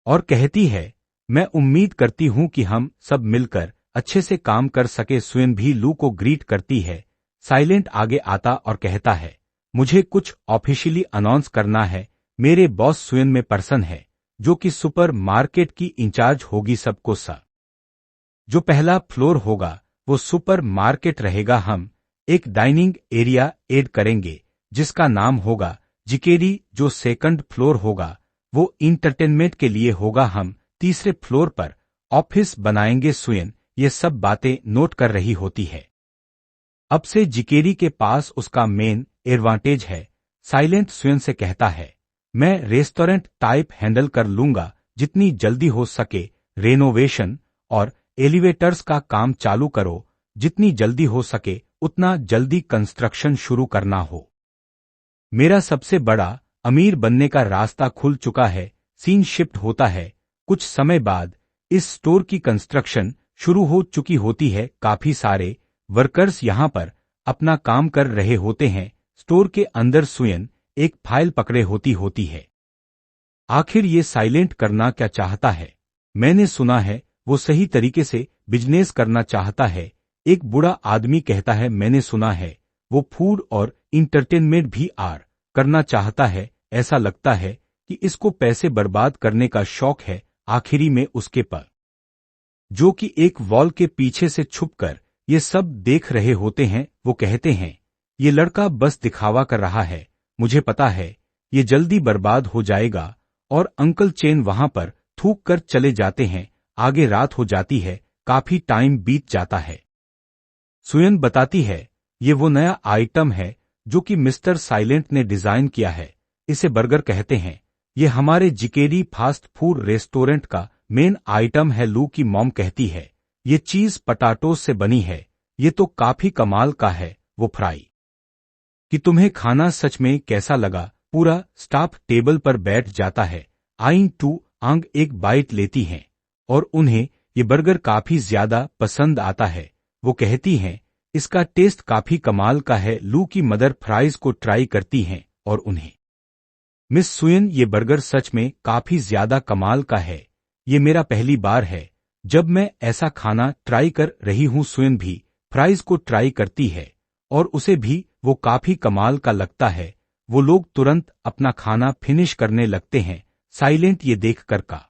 और कहती है, मैं उम्मीद करती हूं कि हम सब मिलकर अच्छे से काम कर सके। सुएन भी लू को ग्रीट करती है। साइलेंट आगे आता और कहता है, मुझे कुछ ऑफिशियली अनाउंस करना है। मेरे बॉस सुएन में पर्सन है जो कि सुपर मार्केट की इंचार्ज होगी। सबको जो पहला फ्लोर होगा वो सुपर मार्केट रहेगा। हम एक डाइनिंग एरिया ऐड करेंगे जिसका नाम होगा जिकेरी। जो सेकंड फ्लोर होगा वो इंटरटेनमेंट के लिए होगा। हम तीसरे फ्लोर पर ऑफिस बनाएंगे। सुएन ये सब बातें नोट कर रही होती है। अब से जिकेरी के पास उसका मेन एडवांटेज है। साइलेंट सुएन से कहता है, मैं रेस्टोरेंट टाइप हैंडल कर लूंगा। जितनी जल्दी हो सके रेनोवेशन और एलिवेटर्स का काम चालू करो। जितनी जल्दी हो सके उतना जल्दी कंस्ट्रक्शन शुरू करना हो। मेरा सबसे बड़ा अमीर बनने का रास्ता खुल चुका है। सीन शिफ्ट होता है। कुछ समय बाद इस स्टोर की कंस्ट्रक्शन शुरू हो चुकी होती है। काफी सारे वर्कर्स यहां पर अपना काम कर रहे होते हैं। स्टोर के अंदर सुयन एक फाइल पकड़े होती है। आखिर ये साइलेंट करना क्या चाहता है? मैंने सुना है वो सही तरीके से बिजनेस करना चाहता है। एक बूढ़ा आदमी कहता है, मैंने सुना है वो फूड और इंटरटेनमेंट भी करना चाहता है। ऐसा लगता है कि इसको पैसे बर्बाद करने का शौक है। आखिरी में उसके पर जो कि एक वॉल के पीछे से छुपकर ये सब देख रहे होते हैं, वो कहते हैं ये लड़का बस दिखावा कर रहा है, मुझे पता है ये जल्दी बर्बाद हो जाएगा। और अंकल चेन वहां पर थूक कर चले जाते हैं। आगे रात हो जाती है। काफी टाइम बीत जाता है। सुयन बताती है ये वो नया आइटम है जो कि मिस्टर साइलेंट ने डिजाइन किया है। इसे बर्गर कहते हैं। ये हमारे जिकेरी फास्ट फूड रेस्टोरेंट का मेन आइटम है। लू की मॉम कहती है ये चीज पटाटोस से बनी है। ये तो काफी कमाल का है। वो फ्राई कि तुम्हें खाना सच में कैसा लगा? पूरा स्टाफ टेबल पर बैठ जाता है। आइंग टू आंग एक बाइट लेती हैं और उन्हें ये बर्गर काफी ज्यादा पसंद आता है। वो कहती हैं इसका टेस्ट काफी कमाल का है। लू की मदर फ्राइज को ट्राई करती हैं और उन्हें मिस सुयन ये बर्गर सच में काफी ज्यादा कमाल का है। ये मेरा पहली बार है जब मैं ऐसा खाना ट्राई कर रही हूँ। सुयन भी फ्राइज को ट्राई करती है और उसे भी वो काफी कमाल का लगता है। वो लोग तुरंत अपना खाना फिनिश करने लगते हैं। साइलेंट ये देखकर का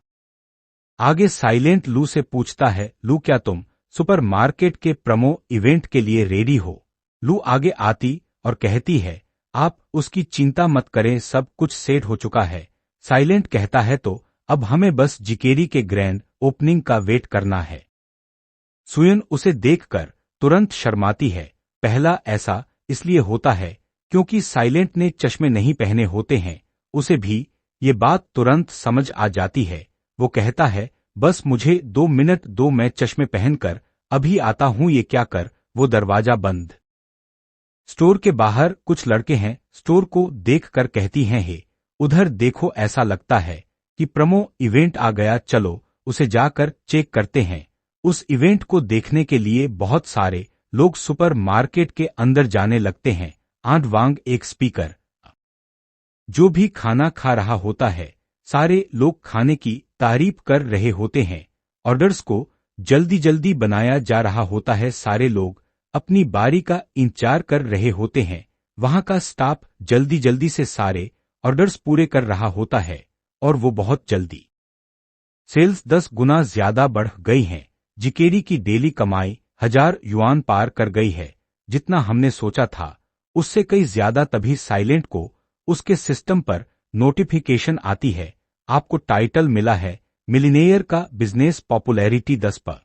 आगे साइलेंट लू से पूछता है, लू क्या तुम सुपरमार्केट के प्रमो इवेंट के लिए रेडी हो? लू आगे आती और कहती है आप उसकी चिंता मत करें, सब कुछ सेट हो चुका है। साइलेंट कहता है तो अब हमें बस जिकेरी के ग्रैंड ओपनिंग का वेट करना है। सुयन उसे देखकर तुरंत शर्माती है। पहला ऐसा इसलिए होता है क्योंकि साइलेंट ने चश्मे नहीं पहने होते हैं। उसे भी ये बात तुरंत समझ आ जाती है। वो कहता है बस मुझे 2 मिनट दो, मैं चश्मे पहनकर अभी आता हूं। ये क्या कर वो दरवाजा बंद। स्टोर के बाहर कुछ लड़के हैं। स्टोर को देखकर कहती हैं हे उधर देखो, ऐसा लगता है कि प्रमो इवेंट आ गया, चलो उसे जाकर चेक करते हैं। उस इवेंट को देखने के लिए बहुत सारे लोग सुपरमार्केट के अंदर जाने लगते हैं। आंट वांग एक स्पीकर जो भी खाना खा रहा होता है, सारे लोग खाने की तारीफ कर रहे होते हैं। ऑर्डर्स को जल्दी जल्दी बनाया जा रहा होता है। सारे लोग अपनी बारी का इंतजार कर रहे होते हैं। वहां का स्टाफ जल्दी जल्दी से सारे ऑर्डर्स पूरे कर रहा होता है और वो बहुत जल्दी सेल्स 10 गुना ज्यादा बढ़ गई हैं। जिकेरी की डेली कमाई 1000 युआन पार कर गई है। जितना हमने सोचा था उससे कई ज्यादा। तभी साइलेंट को उसके सिस्टम पर नोटिफिकेशन आती है, आपको टाइटल मिला है मिलिनेयर का बिजनेस पॉपुलैरिटी 10 पर।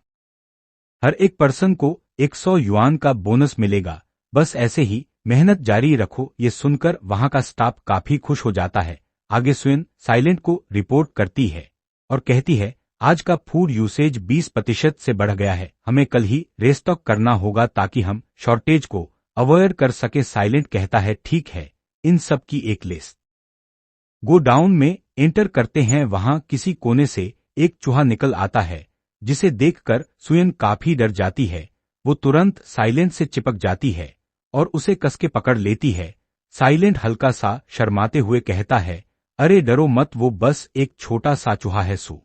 हर एक पर्सन को 100 युआन का बोनस मिलेगा। बस ऐसे ही मेहनत जारी रखो। ये सुनकर वहां का स्टाफ काफी खुश हो जाता है। आगे सुयन साइलेंट को रिपोर्ट करती है और कहती है आज का फूड यूसेज 20% से बढ़ गया है। हमें कल ही रेस्टॉक करना होगा ताकि हम शॉर्टेज को अवॉइड कर सके। साइलेंट कहता है ठीक है, इन सब की एक लिस्ट। गो डाउन में एंटर करते हैं। वहां किसी कोने से एक चूहा निकल आता है जिसे देखकर सुयन काफी डर जाती है। वो तुरंत साइलेंट से चिपक जाती है और उसे कसके पकड़ लेती है। साइलेंट हल्का सा शर्माते हुए कहता है अरे डरो मत, वो बस एक छोटा सा चूहा है सू।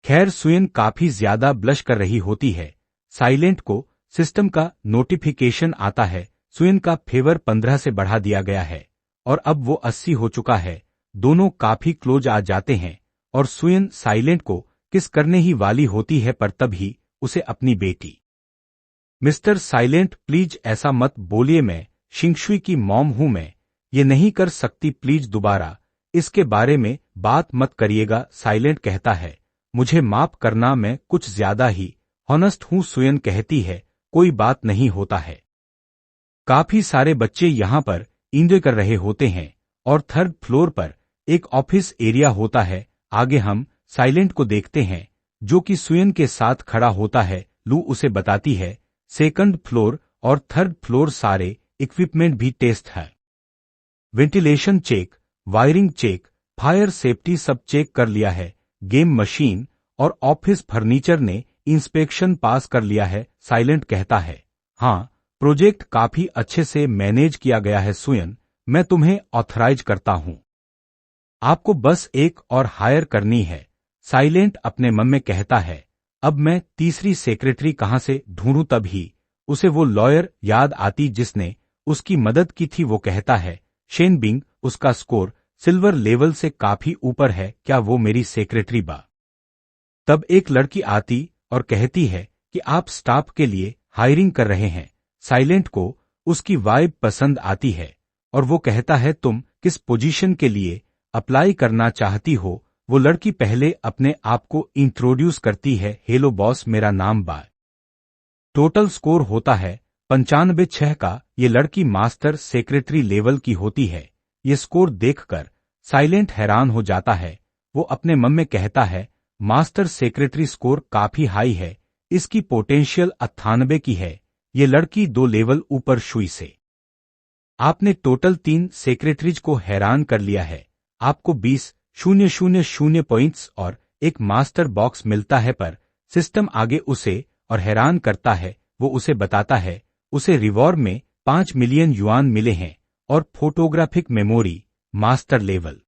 खैर सुयन काफी ज्यादा ब्लश कर रही होती है। साइलेंट को सिस्टम का नोटिफिकेशन आता है, सुयन का फेवर 15 से बढ़ा दिया गया है और अब वो 80 हो चुका है। दोनों काफी क्लोज आ जाते हैं और सुयन साइलेंट को किस करने ही वाली होती है, पर तभी उसे अपनी बेटी मिस्टर साइलेंट प्लीज ऐसा मत बोलिए, मैं शिंगशुई की मॉम हूं, मैं ये नहीं कर सकती, प्लीज दोबारा इसके बारे में बात मत करिएगा। साइलेंट कहता है मुझे माफ करना, मैं कुछ ज्यादा ही हॉनेस्ट हूं। सुयन कहती है कोई बात नहीं होता है। काफी सारे बच्चे यहाँ पर एंजॉय कर रहे होते हैं और 3rd फ्लोर पर एक ऑफिस एरिया होता है। आगे हम साइलेंट को देखते हैं जो कि सुयन के साथ खड़ा होता है। लू उसे बताती है 2nd फ्लोर और 3rd फ्लोर सारे इक्विपमेंट भी टेस्ट है। Ventilation check, wiring check, fire safety सब चेक कर लिया है। गेम मशीन और ऑफिस फर्नीचर ने इंस्पेक्शन पास कर लिया है, साइलेंट कहता है। हाँ, प्रोजेक्ट काफी अच्छे से मैनेज किया गया है सुयन, मैं तुम्हें ऑथराइज करता हूं। आपको बस एक और हायर करनी है, साइलेंट अपने मन में कहता है। अब मैं तीसरी सेक्रेटरी कहां से ढूंढूं? तभी उसे वो लॉयर याद आती जिसने उसकी मदद की थी। वो कहता है, शेन बिंग, उसका स्कोर सिल्वर लेवल से काफी ऊपर है, क्या वो मेरी सेक्रेटरी बा? तब एक लड़की आती और कहती है कि आप स्टाफ के लिए हायरिंग कर रहे हैं। साइलेंट को उसकी वाइब पसंद आती है और वो कहता है, तुम किस पोजीशन के लिए अप्लाई करना चाहती हो? वो लड़की पहले अपने आप को इंट्रोड्यूस करती है, हेलो बॉस, मेरा नाम बा। टोटल स्कोर होता है 95/6 का। ये लड़की मास्टर सेक्रेटरी लेवल की होती है। ये स्कोर देखकर साइलेंट हैरान हो जाता है। वो अपने मन में कहता है, मास्टर सेक्रेटरी स्कोर काफी हाई है, इसकी पोटेंशियल 98 की है। ये लड़की 2 लेवल ऊपर शुई से। आपने टोटल 3 सेक्रेटरीज को हैरान कर लिया है। आपको 20,000 पॉइंट्स और एक मास्टर बॉक्स मिलता है, पर सिस्टम आगे उसे और हैरान करता है। वो उसे बताता है उसे रिवॉर्ड में 5 मिलियन युआन मिले हैं और फोटोग्राफिक मेमोरी मास्टर लेवल।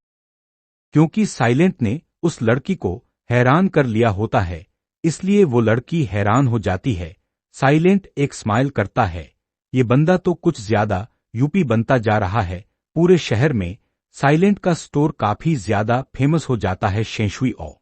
क्योंकि साइलेंट ने उस लड़की को हैरान कर लिया होता है, इसलिए वो लड़की हैरान हो जाती है। साइलेंट एक स्माइल करता है, ये बंदा तो कुछ ज्यादा यूपी बनता जा रहा है। पूरे शहर में साइलेंट का स्टोर काफी ज्यादा फेमस हो जाता है, शेंशुई ओ।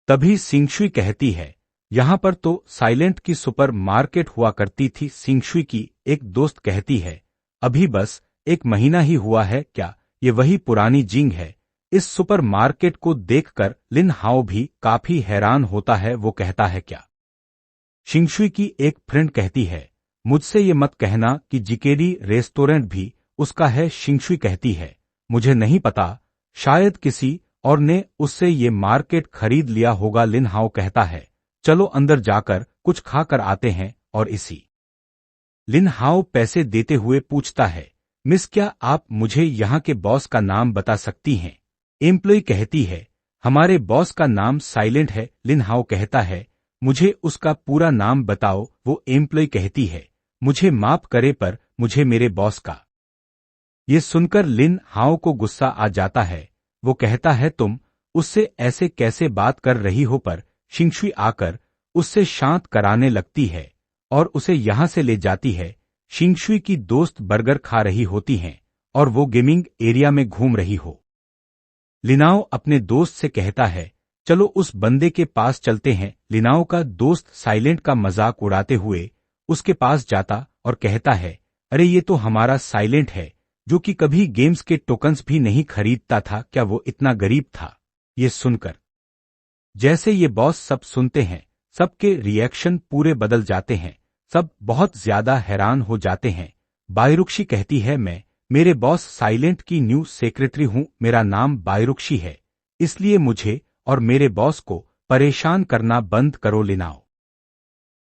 तभी सिंगशुई कहती है, यहां पर तो साइलेंट की सुपर मार्केट हुआ करती थी। सिंगशुई की एक दोस्त कहती है, अभी बस 1 महीना ही हुआ है क्या? ये वही पुरानी जिंग है। इस सुपर मार्केट को देखकर लिन हाओ भी काफी हैरान होता है। वो कहता है, क्या? सिंगशुई की एक फ्रेंड कहती है, मुझसे ये मत कहना कि जिकेडी रेस्टोरेंट भी उसका है। सिंगशुई कहती है, मुझे नहीं पता, शायद किसी और ने उससे ये मार्केट खरीद लिया होगा। लिन हाओ कहता है, चलो अंदर जाकर कुछ खा कर आते हैं। और इसी लिन हाओ पैसे देते हुए पूछता है, मिस, क्या आप मुझे यहाँ के बॉस का नाम बता सकती हैं? एम्प्लॉय कहती है, हमारे बॉस का नाम साइलेंट है। लिन हाओ कहता है, मुझे उसका पूरा नाम बताओ। वो एम्प्लॉय कहती है, मुझे माफ करे पर मुझे मेरे बॉस का। ये सुनकर लिन हाओ को गुस्सा आ जाता है। वो कहता है, तुम उससे ऐसे कैसे बात कर रही हो? पर सिंगशुई आकर उससे शांत कराने लगती है और उसे यहां से ले जाती है। सिंगशुई की दोस्त बर्गर खा रही होती हैं और वो गेमिंग एरिया में घूम रही हो। लिनाओ अपने दोस्त से कहता है, चलो उस बंदे के पास चलते हैं। लिनाओ का दोस्त साइलेंट का मजाक उड़ाते हुए उसके पास जाता और कहता है, अरे ये तो हमारा साइलेंट है, जो कि कभी गेम्स के टोकन्स भी नहीं खरीदता था। क्या वो इतना गरीब था? ये सुनकर जैसे ये बॉस सब सुनते हैं, सबके रिएक्शन पूरे बदल जाते हैं। सब बहुत ज्यादा हैरान हो जाते हैं। बायरुक्षी कहती है, मैं मेरे बॉस साइलेंट की न्यू सेक्रेटरी हूं। मेरा नाम बायरुक्षी है, इसलिए मुझे और मेरे बॉस को परेशान करना बंद करो। लिनाओ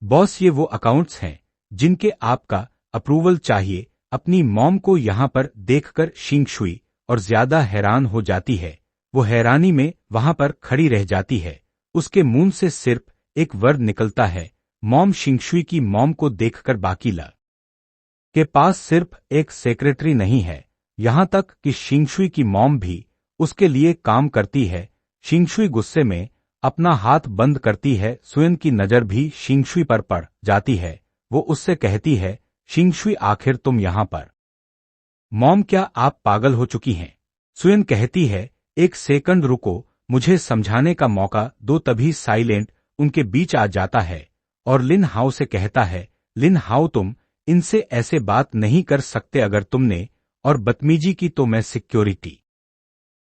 बॉस, ये वो अकाउंट्स हैं जिनके आपका अप्रूवल चाहिए। अपनी मॉम को यहां पर देखकर सिंगशुई और ज्यादा हैरान हो जाती है। वो हैरानी में वहां पर खड़ी रह जाती है। उसके मुंह से सिर्फ एक वर्ड निकलता है, मॉम। सिंगशुई की मॉम को देखकर बाकी ला के पास सिर्फ एक सेक्रेटरी नहीं है, यहां तक कि सिंगशुई की मॉम भी उसके लिए काम करती है। सिंगशुई गुस्से में अपना हाथ बंद करती है। सुयन की नजर भी सिंगशुई पर पड़ जाती है। वो उससे कहती है, सिंगशुई, आखिर तुम यहां पर? मॉम, क्या आप पागल हो चुकी हैं? सुयन कहती है, एक सेकंड रुको, मुझे समझाने का मौका दो। तभी साइलेंट उनके बीच आ जाता है और लिन हाओ से कहता है, लिन हाओ, तुम इनसे ऐसे बात नहीं कर सकते। अगर तुमने और बदतमीजी की तो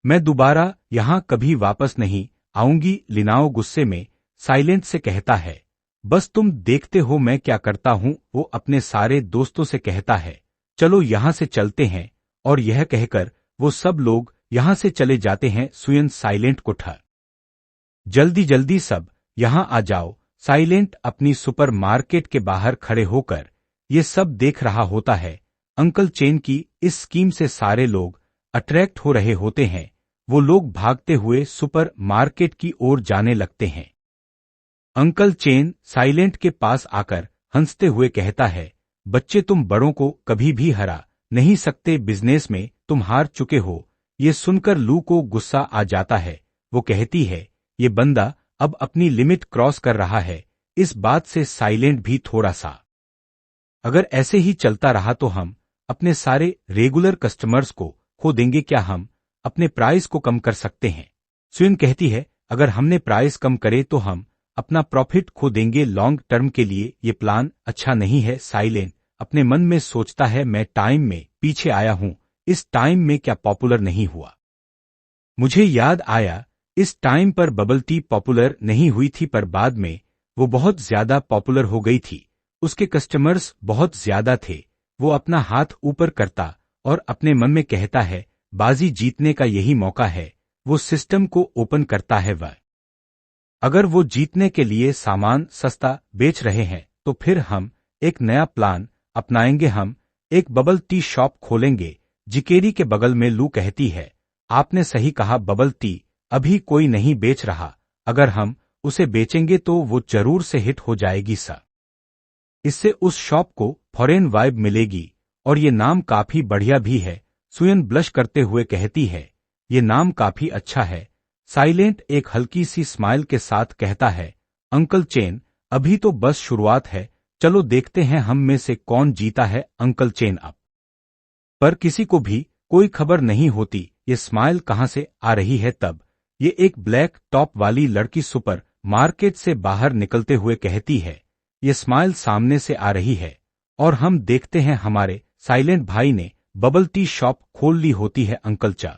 मैं दोबारा यहां कभी वापस नहीं आऊंगी। लिनाओ गुस्से में साइलेंट से कहता है, बस तुम देखते हो मैं क्या करता हूं। वो अपने सारे दोस्तों से कहता है, चलो यहां से चलते हैं। और यह कहकर वो सब लोग यहां से चले जाते हैं। सुयन साइलेंट को ठा, जल्दी जल्दी सब यहां आ जाओ। साइलेंट अपनी सुपर मार्केट के बाहर खड़े होकर ये सब देख रहा होता है। अंकल चेन की इस स्कीम से सारे लोग अट्रैक्ट हो रहे होते हैं। वो लोग भागते हुए सुपर मार्केट की ओर जाने लगते हैं। अंकल चेन साइलेंट के पास आकर हंसते हुए कहता है, बच्चे तुम बड़ों को कभी भी हरा नहीं सकते, बिजनेस में तुम हार चुके हो। ये सुनकर लू को गुस्सा आ जाता है। वो कहती है, ये बंदा अब अपनी लिमिट क्रॉस कर रहा है। इस बात से साइलेंट भी थोड़ा सा, अगर ऐसे ही चलता रहा तो हम अपने सारे रेगुलर कस्टमर्स को खो देंगे। क्या हम अपने प्राइस को कम कर सकते हैं? सुयन कहती है, अगर हमने प्राइस कम करे तो हम अपना प्रॉफिट खो देंगे। लॉन्ग टर्म के लिए ये प्लान अच्छा नहीं है। साइलेंट अपने मन में सोचता है, मैं टाइम में पीछे आया हूं, इस टाइम में क्या पॉपुलर नहीं हुआ? मुझे याद आया, इस टाइम पर बबल टी पॉपुलर नहीं हुई थी, पर बाद में वो बहुत ज्यादा पॉपुलर हो गई थी। उसके कस्टमर्स बहुत ज्यादा थे। वो अपना हाथ ऊपर करता और अपने मन में कहता है, बाजी जीतने का यही मौका है। वो सिस्टम को ओपन करता है। वह अगर वो जीतने के लिए सामान सस्ता बेच रहे हैं तो फिर हम एक नया प्लान अपनाएंगे। हम एक बबल टी शॉप खोलेंगे जिकेरी के बगल में। लू कहती है, आपने सही कहा, बबल टी अभी कोई नहीं बेच रहा। अगर हम उसे बेचेंगे तो वो जरूर से हिट हो जाएगी सर। इससे उस शॉप को फॉरेन वाइब मिलेगी और ये नाम काफी बढ़िया भी है। सुयन ब्लश करते हुए कहती है, ये नाम काफी अच्छा है। साइलेंट एक हल्की सी स्माइल के साथ कहता है, अंकल चेन अभी तो बस शुरुआत है, चलो देखते हैं हम में से कौन जीता है। अंकल चेन अब पर किसी को भी कोई खबर नहीं होती ये स्माइल कहां से आ रही है। तब ये एक ब्लैक टॉप वाली लड़की सुपर मार्केट से बाहर निकलते हुए कहती है, ये स्माइल सामने से आ रही है और हम देखते हैं हमारे साइलेंट भाई ने बबल टी शॉप खोल ली होती है। अंकल चा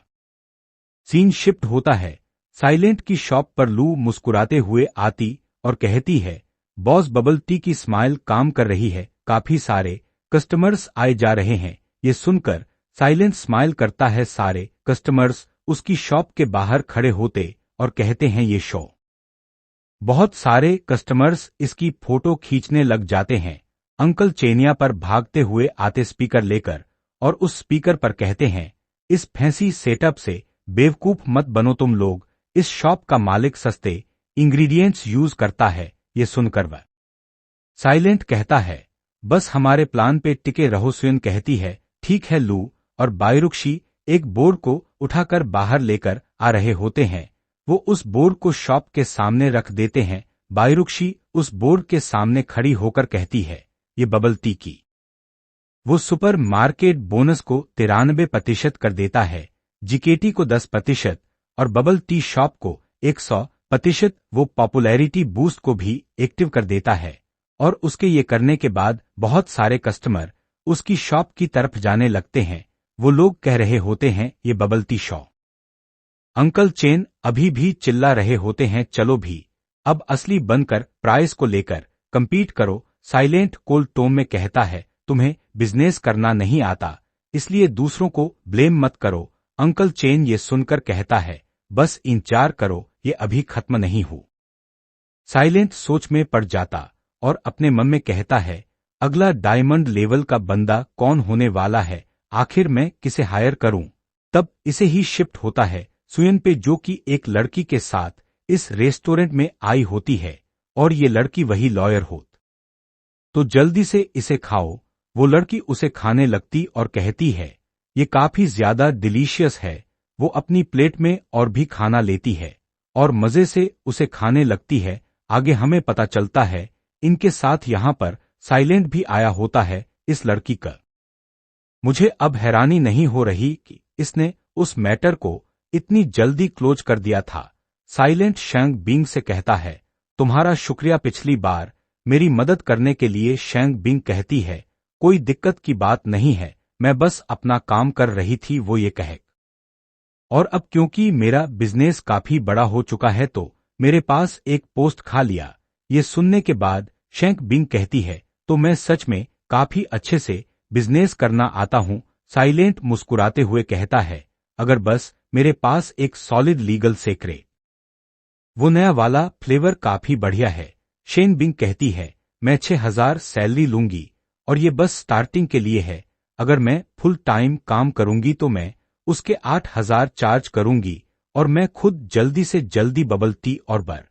सीन शिफ्ट होता है। साइलेंट की शॉप पर लू मुस्कुराते हुए आती और कहती है, बॉस बबल टी की स्माइल काम कर रही है, काफी सारे कस्टमर्स आए जा रहे हैं। ये सुनकर साइलेंट स्माइल करता है। सारे कस्टमर्स उसकी शॉप के बाहर खड़े होते और कहते हैं, ये शो। बहुत सारे कस्टमर्स इसकी फोटो खींचने लग जाते हैं। अंकल चेनिया पर भागते हुए आते स्पीकर लेकर और उस स्पीकर पर कहते हैं, इस फैंसी सेटअप से बेवकूफ मत बनो तुम लोग। इस शॉप का मालिक सस्ते इंग्रेडिएंट्स यूज करता है। ये सुनकर वह साइलेंट कहता है, बस हमारे प्लान पे टिके रहो। सुयन कहती है, ठीक है। लू और बायरुक्षी एक बोर्ड को उठाकर बाहर लेकर आ रहे होते हैं। वो उस बोर्ड को शॉप के सामने रख देते हैं। बायरुक्षी उस बोर्ड के सामने खड़ी होकर कहती है, ये बबल टी की वो सुपर मार्केट बोनस को 93% कर देता है, जिकेटी को 10% और बबल टी शॉप को 100%। वो पॉपुलैरिटी बूस्ट को भी एक्टिव कर देता है और उसके ये करने के बाद बहुत सारे कस्टमर उसकी शॉप की तरफ जाने लगते हैं। वो लोग कह रहे होते हैं, ये bubble tea shop. Uncle chain अभी भी चिल्ला रहे होते हैं, चलो भी अब असली बनकर प्राइस को लेकर कंपीट करो। साइलेंट कोल्ड टोन में कहता है, तुम्हें बिजनेस करना नहीं आता इसलिए दूसरों को ब्लेम मत करो। अंकल चेन ये सुनकर कहता है, बस इंतजार करो, ये अभी खत्म नहीं हो। साइलेंट सोच में पड़ जाता और अपने मन में कहता है, अगला डायमंड लेवल का बंदा कौन होने वाला है, आखिर मैं किसे हायर करूं? तब इसे ही शिफ्ट होता है सुयन पे, जो कि एक लड़की के साथ इस रेस्टोरेंट में आई होती है और ये लड़की वही लॉयर होत। तो जल्दी से इसे खाओ। वो लड़की उसे खाने लगती और कहती है, ये काफी ज्यादा डिलीशियस है। वो अपनी प्लेट में और भी खाना लेती है और मजे से उसे खाने लगती है। आगे हमें पता चलता है इनके साथ यहाँ पर साइलेंट भी आया होता है। इस लड़की का मुझे अब हैरानी नहीं हो रही कि इसने उस मैटर को इतनी जल्दी क्लोज कर दिया था। साइलेंट शैंग बिंग से कहता है, तुम्हारा शुक्रिया पिछली बार मेरी मदद करने के लिए। शैंग बिंग कहती है, कोई दिक्कत की बात नहीं है, मैं बस अपना काम कर रही थी। वो ये कहे और अब क्योंकि मेरा बिजनेस काफी बड़ा हो चुका है तो मेरे पास एक पोस्ट खा लिया। ये सुनने के बाद शैंग बिंग कहती है, तो मैं सच में काफी अच्छे से बिजनेस करना आता हूं। साइलेंट मुस्कुराते हुए कहता है, अगर बस मेरे पास एक सॉलिड लीगल सेक्रेट, वो नया वाला फ्लेवर काफी बढ़िया है। शेन बिंग कहती है, मैं 6000 सैलरी लूंगी और ये बस स्टार्टिंग के लिए है। अगर मैं फुल टाइम काम करूंगी तो मैं उसके 8,000 चार्ज करूंगी और मैं खुद जल्दी से जल्दी बबल टी और बर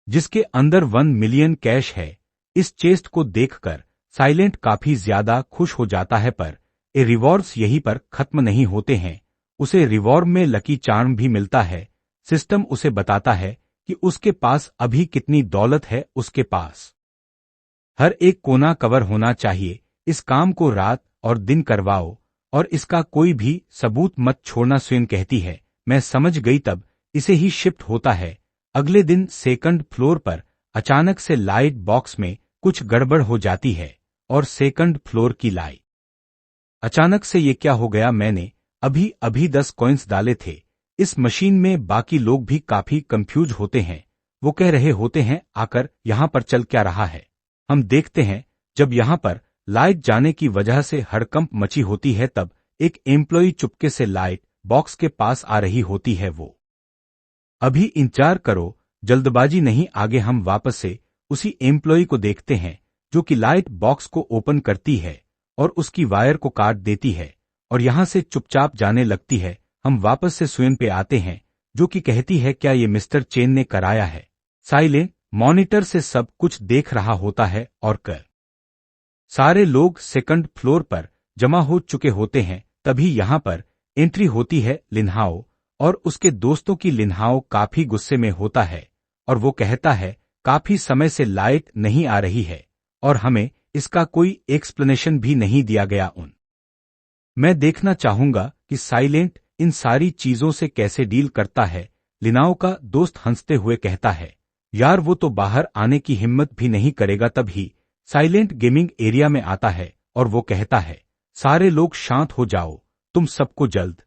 जिसके अंदर 1 मिलियन कैश है। इस चेस्ट को देखकर साइलेंट काफी ज्यादा खुश हो जाता है, पर ये रिवॉर्ड्स यहीं पर खत्म नहीं होते हैं। उसे रिवॉर्ड में लकी चार्म भी मिलता है। सिस्टम उसे बताता है कि उसके पास अभी कितनी दौलत है। उसके पास हर एक कोना कवर होना चाहिए। इस काम को रात और दिन करवाओ और इसका कोई भी सबूत मत छोड़ना। स्वयं कहती है, मैं समझ गई। तब इसे ही शिफ्ट होता है। अगले दिन सेकंड फ्लोर पर अचानक से लाइट बॉक्स में कुछ गड़बड़ हो जाती है और सेकंड फ्लोर की लाइट अचानक से ये क्या हो गया, मैंने अभी अभी 10 कॉइन्स डाले थे इस मशीन में। बाकी लोग भी काफी कंफ्यूज होते हैं। वो कह रहे होते हैं, आकर यहां पर चल क्या रहा है। हम देखते हैं जब यहां पर लाइट जाने की वजह से हड़कंप मची होती है, तब एक एम्प्लॉई चुपके से लाइट बॉक्स के पास आ रही होती है। वो अभी इंतजार करो, जल्दबाजी नहीं। आगे हम वापस से उसी एम्प्लॉई को देखते हैं जो कि लाइट बॉक्स को ओपन करती है और उसकी वायर को काट देती है और यहां से चुपचाप जाने लगती है। हम वापस से स्वयं पे आते हैं जो कि कहती है, क्या ये मिस्टर चेन ने कराया है। साइलेंट मॉनिटर से सब कुछ देख रहा होता है और सारे लोग सेकंड फ्लोर पर जमा हो चुके होते हैं। तभी यहां पर एंट्री होती है लिन्हाओ और उसके दोस्तों की। लिन्हाओ काफी गुस्से में होता है और वो कहता है, काफी समय से लाइट नहीं आ रही है और हमें इसका कोई एक्सप्लेनेशन भी नहीं दिया गया। मैं देखना चाहूंगा कि साइलेंट इन सारी चीजों से कैसे डील करता है। लिनाओ का दोस्त हंसते हुए कहता है, यार वो तो बाहर आने की हिम्मत भी नहीं करेगा। तभी साइलेंट गेमिंग एरिया में आता है और वो कहता है, सारे लोग शांत हो जाओ, तुम सबको जल्द।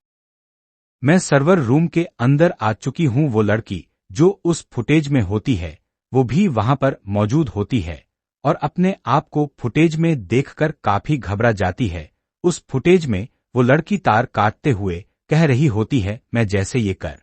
मैं सर्वर रूम के अंदर आ चुकी हूं। वो लड़की जो उस फुटेज में होती है वो भी वहां पर मौजूद होती है और अपने आप को फुटेज में देखकर काफी घबरा जाती है। उस फुटेज में वो लड़की तार काटते हुए कह रही होती है, मैं जैसे ये कर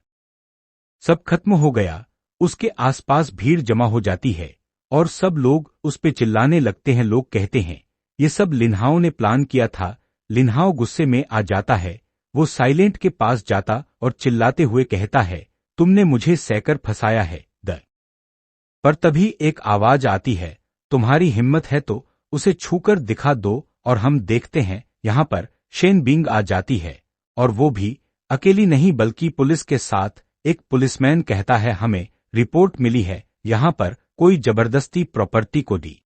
सब खत्म हो गया, उसके आसपास भीड़ जमा हो जाती है और सब लोग उस पे चिल्लाने लगते हैं। लोग कहते हैं, ये सब लिन्हाओ ने प्लान किया था। लिन्हाओ गुस्से में आ जाता है। वो साइलेंट के पास जाता और चिल्लाते हुए कहता है, तुमने मुझे सहकर फंसाया है पर तभी एक आवाज आती है, तुम्हारी हिम्मत है तो उसे छूकर दिखा दो। और हम देखते हैं यहां पर शेन बिंग आ जाती है और वो भी अकेली नहीं बल्कि पुलिस के साथ। एक पुलिसमैन कहता है, हमें रिपोर्ट मिली है यहां पर कोई जबरदस्ती प्रॉपर्टी को दी।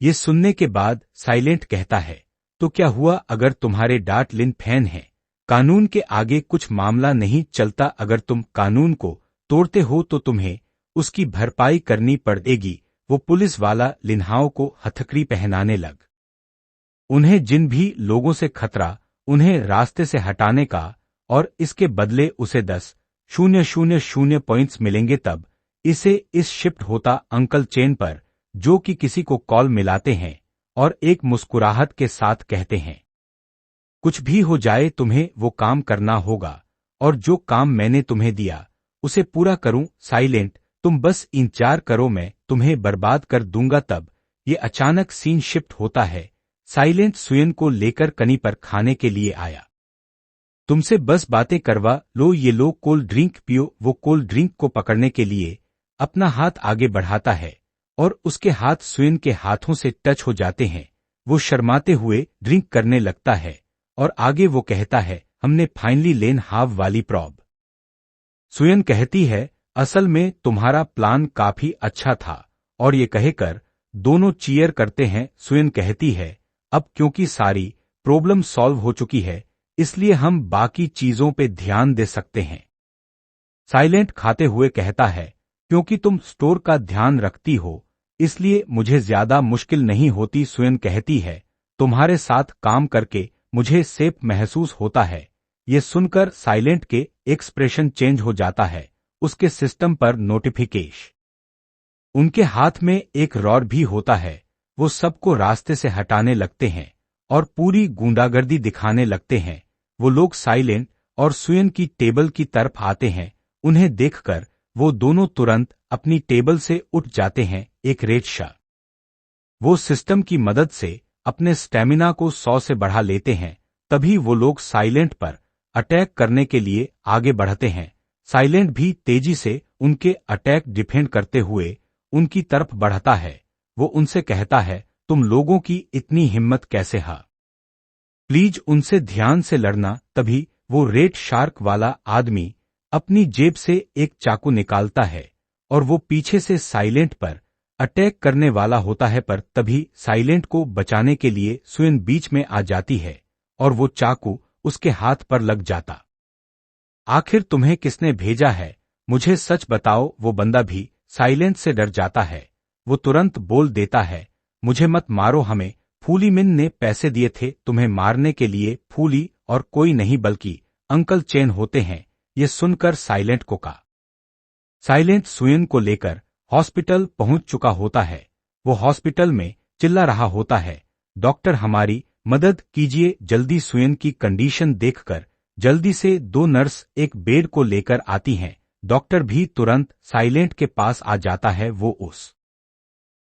ये सुनने के बाद साइलेंट कहता है, तो क्या हुआ अगर तुम्हारे डाट लिन फैन हैं? कानून के आगे कुछ मामला नहीं चलता। अगर तुम कानून को तोड़ते हो तो तुम्हें उसकी भरपाई करनी पड़ेगी। वो पुलिस वाला लिन्हाओ को हथकड़ी पहनाने लग। उन्हें जिन भी लोगों से खतरा उन्हें रास्ते से हटाने का और इसके बदले उसे 10,000 पॉइंट्स मिलेंगे। तब इसे इस शिफ्ट होता अंकल चेन पर जो कि किसी को कॉल मिलाते हैं और एक मुस्कुराहट के साथ कहते हैं, कुछ भी हो जाए तुम्हें वो काम करना होगा और जो काम मैंने तुम्हें दिया उसे पूरा करूं। साइलेंट तुम बस इंतजार करो, मैं तुम्हें बर्बाद कर दूंगा। तब ये अचानक सीन शिफ्ट होता है। साइलेंट स्वयं को लेकर कहीं पर खाने के लिए आया। तुमसे बस बातें करवा लो, ये लो कोल्ड ड्रिंक पियो। वो कोल्ड ड्रिंक को पकड़ने के लिए अपना हाथ आगे बढ़ाता है और उसके हाथ स्वयं के हाथों से टच हो जाते हैं। वो शर्माते हुए ड्रिंक करने लगता है और आगे वो कहता है, हमने फाइनली लेन हाव वाली प्रॉब। स्वयं कहती है, असल में तुम्हारा प्लान काफी अच्छा था। और ये कहकर दोनों चीयर करते हैं। स्वयं कहती है, अब क्योंकि सारी प्रॉब्लम सॉल्व हो चुकी है इसलिए हम बाकी चीजों पे ध्यान दे सकते हैं। साइलेंट खाते हुए कहता है, क्योंकि तुम स्टोर का ध्यान रखती हो इसलिए मुझे ज्यादा मुश्किल नहीं होती। स्वयं कहती है, तुम्हारे साथ काम करके मुझे सेफ महसूस होता है। ये सुनकर साइलेंट के एक्सप्रेशन चेंज हो जाता है। उसके सिस्टम पर नोटिफिकेशन उनके हाथ में एक रॉड भी होता है। वो सबको रास्ते से हटाने लगते हैं और पूरी गुंडागर्दी दिखाने लगते हैं। वो लोग साइलेंट और स्वयं की टेबल की तरफ आते हैं। उन्हें देखकर वो दोनों तुरंत अपनी टेबल से उठ जाते हैं। एक रेड शाह वो सिस्टम की मदद से अपने स्टैमिना को 100 से बढ़ा लेते हैं, तभी वो लोग साइलेंट पर अटैक करने के लिए आगे बढ़ते हैं। साइलेंट भी तेजी से उनके अटैक डिफेंड करते हुए उनकी तरफ बढ़ता है। वो उनसे कहता है, तुम लोगों की इतनी हिम्मत कैसे है? प्लीज उनसे ध्यान से लड़ना। तभी वो रेड शार्क वाला आदमी अपनी जेब से एक चाकू निकालता है और वो पीछे से साइलेंट पर अटैक करने वाला होता है, पर तभी साइलेंट को बचाने के लिए सुयन बीच में आ जाती है और वो चाकू उसके हाथ पर लग जाता। आखिर तुम्हें किसने भेजा है? मुझे सच बताओ। वो बंदा भी साइलेंट से डर जाता है। वो तुरंत बोल देता है, मुझे मत मारो, हमें फूली मिन ने पैसे दिए थे तुम्हें मारने के लिए। फूली और कोई नहीं बल्कि अंकल चेन होते हैं। ये सुनकर साइलेंट को का साइलेंट सुयन को लेकर हॉस्पिटल पहुंच चुका होता है। वो हॉस्पिटल में चिल्ला रहा होता है, डॉक्टर हमारी मदद कीजिए जल्दी। सुयन की कंडीशन देखकर जल्दी से 2 नर्स एक बेड को लेकर आती हैं। डॉक्टर भी तुरंत साइलेंट के पास आ जाता है। वो उस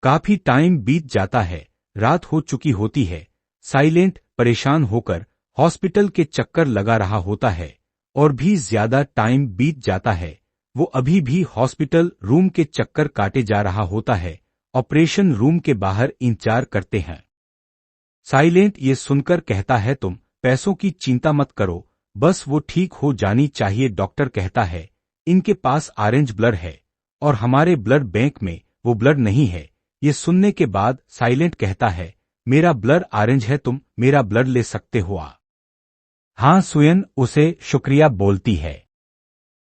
काफी टाइम बीत जाता है, रात हो चुकी होती है। साइलेंट परेशान होकर हॉस्पिटल के चक्कर लगा रहा होता है और भी ज्यादा टाइम बीत जाता है। वो अभी भी हॉस्पिटल रूम के चक्कर काटे जा रहा होता है। ऑपरेशन रूम के बाहर इंतजार करते हैं। साइलेंट ये सुनकर कहता है, तुम पैसों की चिंता मत करो, बस वो ठीक हो जानी चाहिए। डॉक्टर कहता है, इनके पास ऑरेंज ब्लड है और हमारे ब्लड बैंक में वो ब्लड नहीं है। ये सुनने के बाद साइलेंट कहता है, मेरा ब्लड ऑरेंज है, तुम मेरा ब्लड ले सकते हो। हाँ, सुयन उसे शुक्रिया बोलती है।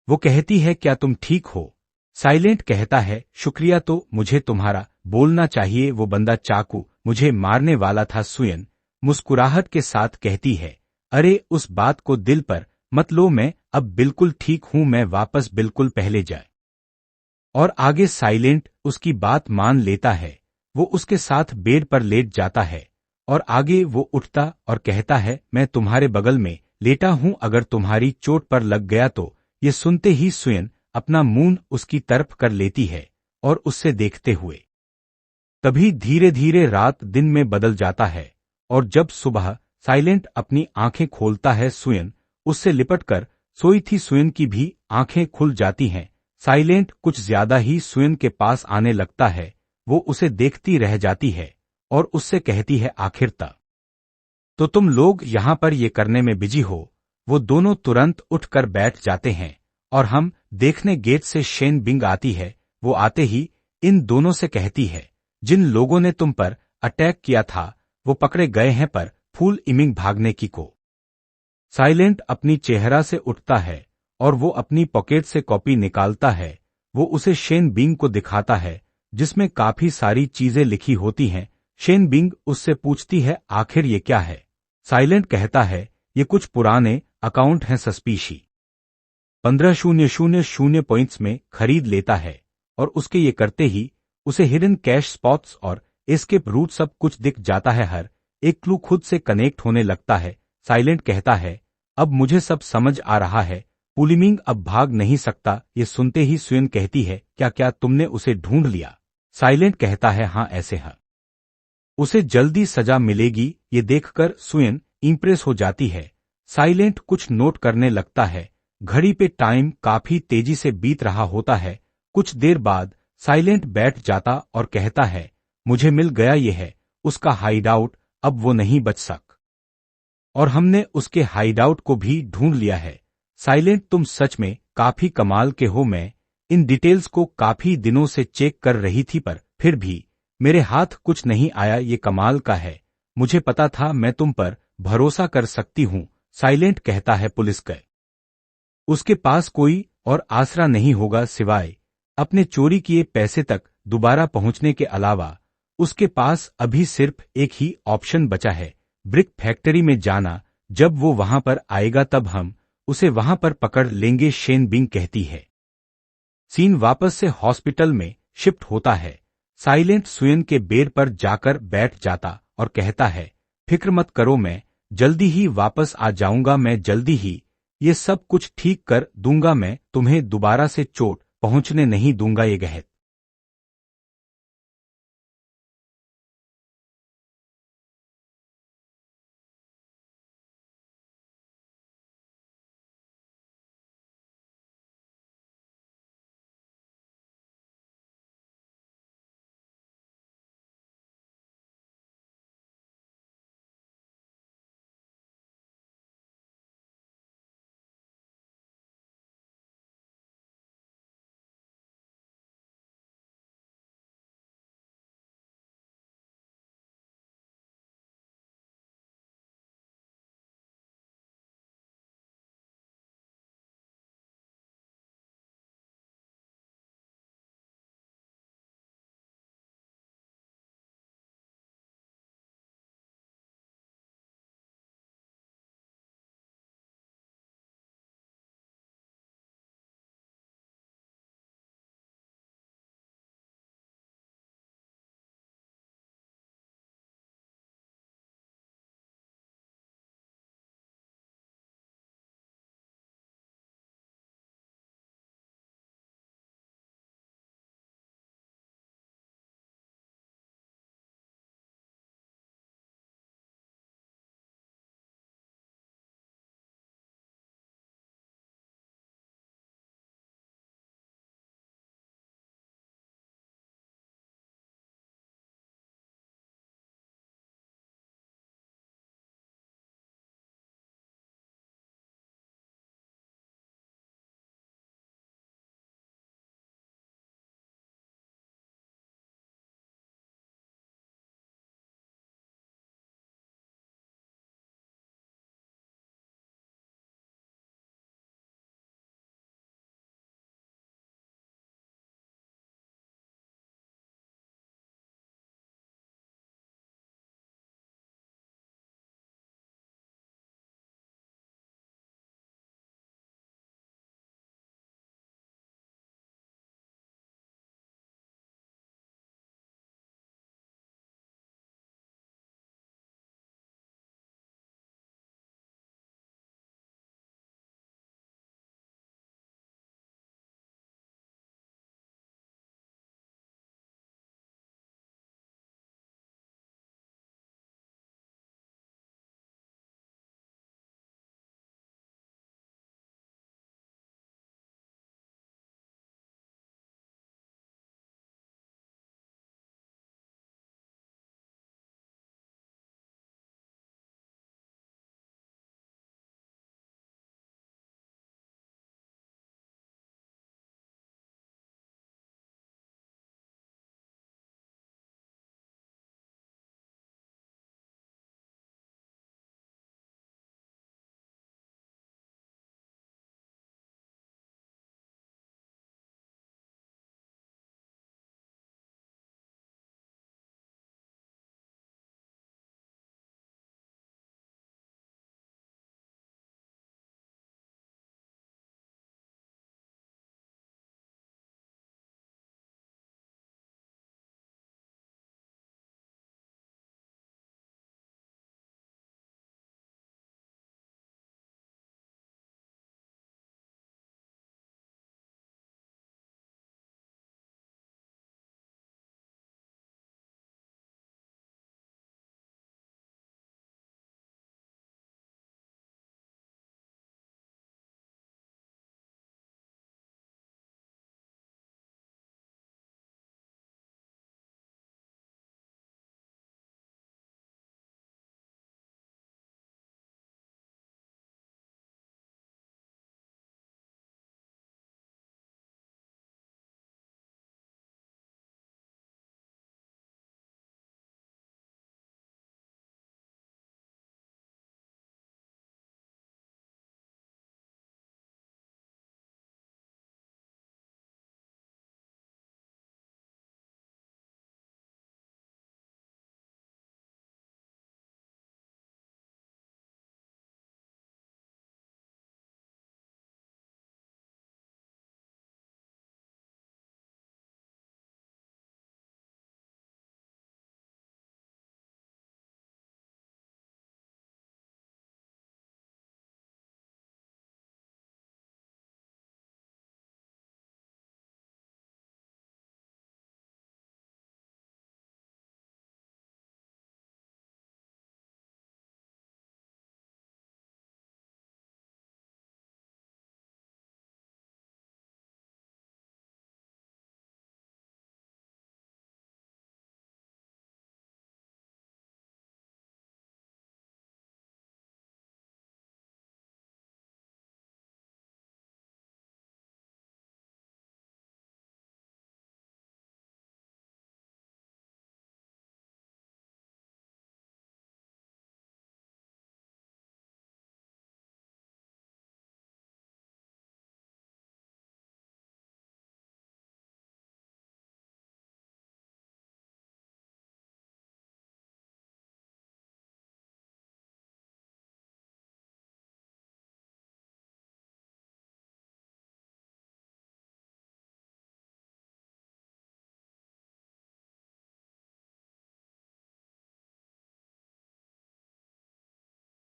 वो कहती है, क्या तुम ठीक हो? साइलेंट कहता है, शुक्रिया तो मुझे तुम्हारा बोलना चाहिए। वो बंदा चाकू मुझे मारने वाला था। सुयन मुस्कुराहट के साथ कहती है, अरे उस बात को दिल पर मत लो, मैं अब बिल्कुल ठीक हूं, मैं वापस बिल्कुल पहले जाए। और आगे साइलेंट उसकी बात मान लेता है। वो उसके साथ बेड पर लेट जाता है और आगे वो उठता और कहता है, मैं तुम्हारे बगल में लेटा हूं, अगर तुम्हारी चोट पर लग गया तो। ये सुनते ही सुयन अपना मुंह उसकी तरफ कर लेती है और उससे देखते हुए तभी धीरे धीरे रात दिन में बदल जाता है और जब सुबह साइलेंट अपनी आंखें खोलता है, सुयन उससे लिपटकर सोई थी। सुयन की भी आंखें खुल जाती हैं। साइलेंट कुछ ज्यादा ही सुयन के पास आने लगता है। वो उसे देखती रह जाती है और उससे कहती है, आखिर तक तो तुम लोग यहां पर ये करने में बिजी हो। वो दोनों तुरंत उठकर बैठ जाते हैं और हम देखने गेट से शेन बिंग आती है। वो आते ही इन दोनों से कहती है, जिन लोगों ने तुम पर अटैक किया था वो पकड़े गए हैं, पर फूल इमिंग भागने की को। साइलेंट अपनी चेहरा से उठता है और वो अपनी पॉकेट से कॉपी निकालता है। वो उसे शेन बिंग को दिखाता है जिसमें काफी सारी चीजें लिखी होती हैं। शेन बिंग उससे पूछती है, आखिर ये क्या है? साइलेंट कहता है, ये कुछ पुराने अकाउंट हैं, सस्पीशी 15,000 पॉइंट्स में खरीद लेता है और उसके ये करते ही उसे हिडन कैश स्पॉट्स और एस्केप रूट सब कुछ दिख जाता है। हर एक क्लू खुद से कनेक्ट होने लगता है। साइलेंट कहता है, अब मुझे सब समझ आ रहा है, पुलिमिंग अब भाग नहीं सकता। ये सुनते ही सुयन कहती है, क्या क्या तुमने उसे ढूंढ लिया? साइलेंट कहता है, हाँ ऐसे है, उसे जल्दी सजा मिलेगी। ये देखकर सुयन इंप्रेस हो जाती है। साइलेंट कुछ नोट करने लगता है। घड़ी पे टाइम काफी तेजी से बीत रहा होता है। कुछ देर बाद साइलेंट बैठ जाता और कहता है, मुझे मिल गया, ये है उसका हाइडआउट, अब वो नहीं बच सक और हमने उसके हाइडआउट को भी ढूंढ लिया है। साइलेंट तुम सच में काफी कमाल के हो। मैं इन डिटेल्स को काफी दिनों से चेक कर रही थी, पर फिर भी मेरे हाथ कुछ नहीं आया। ये कमाल का है, मुझे पता था मैं तुम पर भरोसा कर सकती हूं। साइलेंट कहता है, पुलिस के उसके पास कोई और आसरा नहीं होगा सिवाय अपने चोरी किए पैसे तक दोबारा पहुंचने के अलावा। उसके पास अभी सिर्फ एक ही ऑप्शन बचा है, ब्रिक फैक्ट्री में जाना। जब वो वहां पर आएगा तब हम उसे वहां पर पकड़ लेंगे, शेन बिंग कहती है। सीन वापस से हॉस्पिटल में शिफ्ट होता है। साइलेंट सुयन के बेड पर जाकर बैठ जाता और कहता है, फिक्र मत करो, मैं जल्दी ही वापस आ जाऊंगा, मैं जल्दी ही ये सब कुछ ठीक कर दूंगा, मैं तुम्हें दोबारा से चोट पहुंचने नहीं दूंगा। ये गहत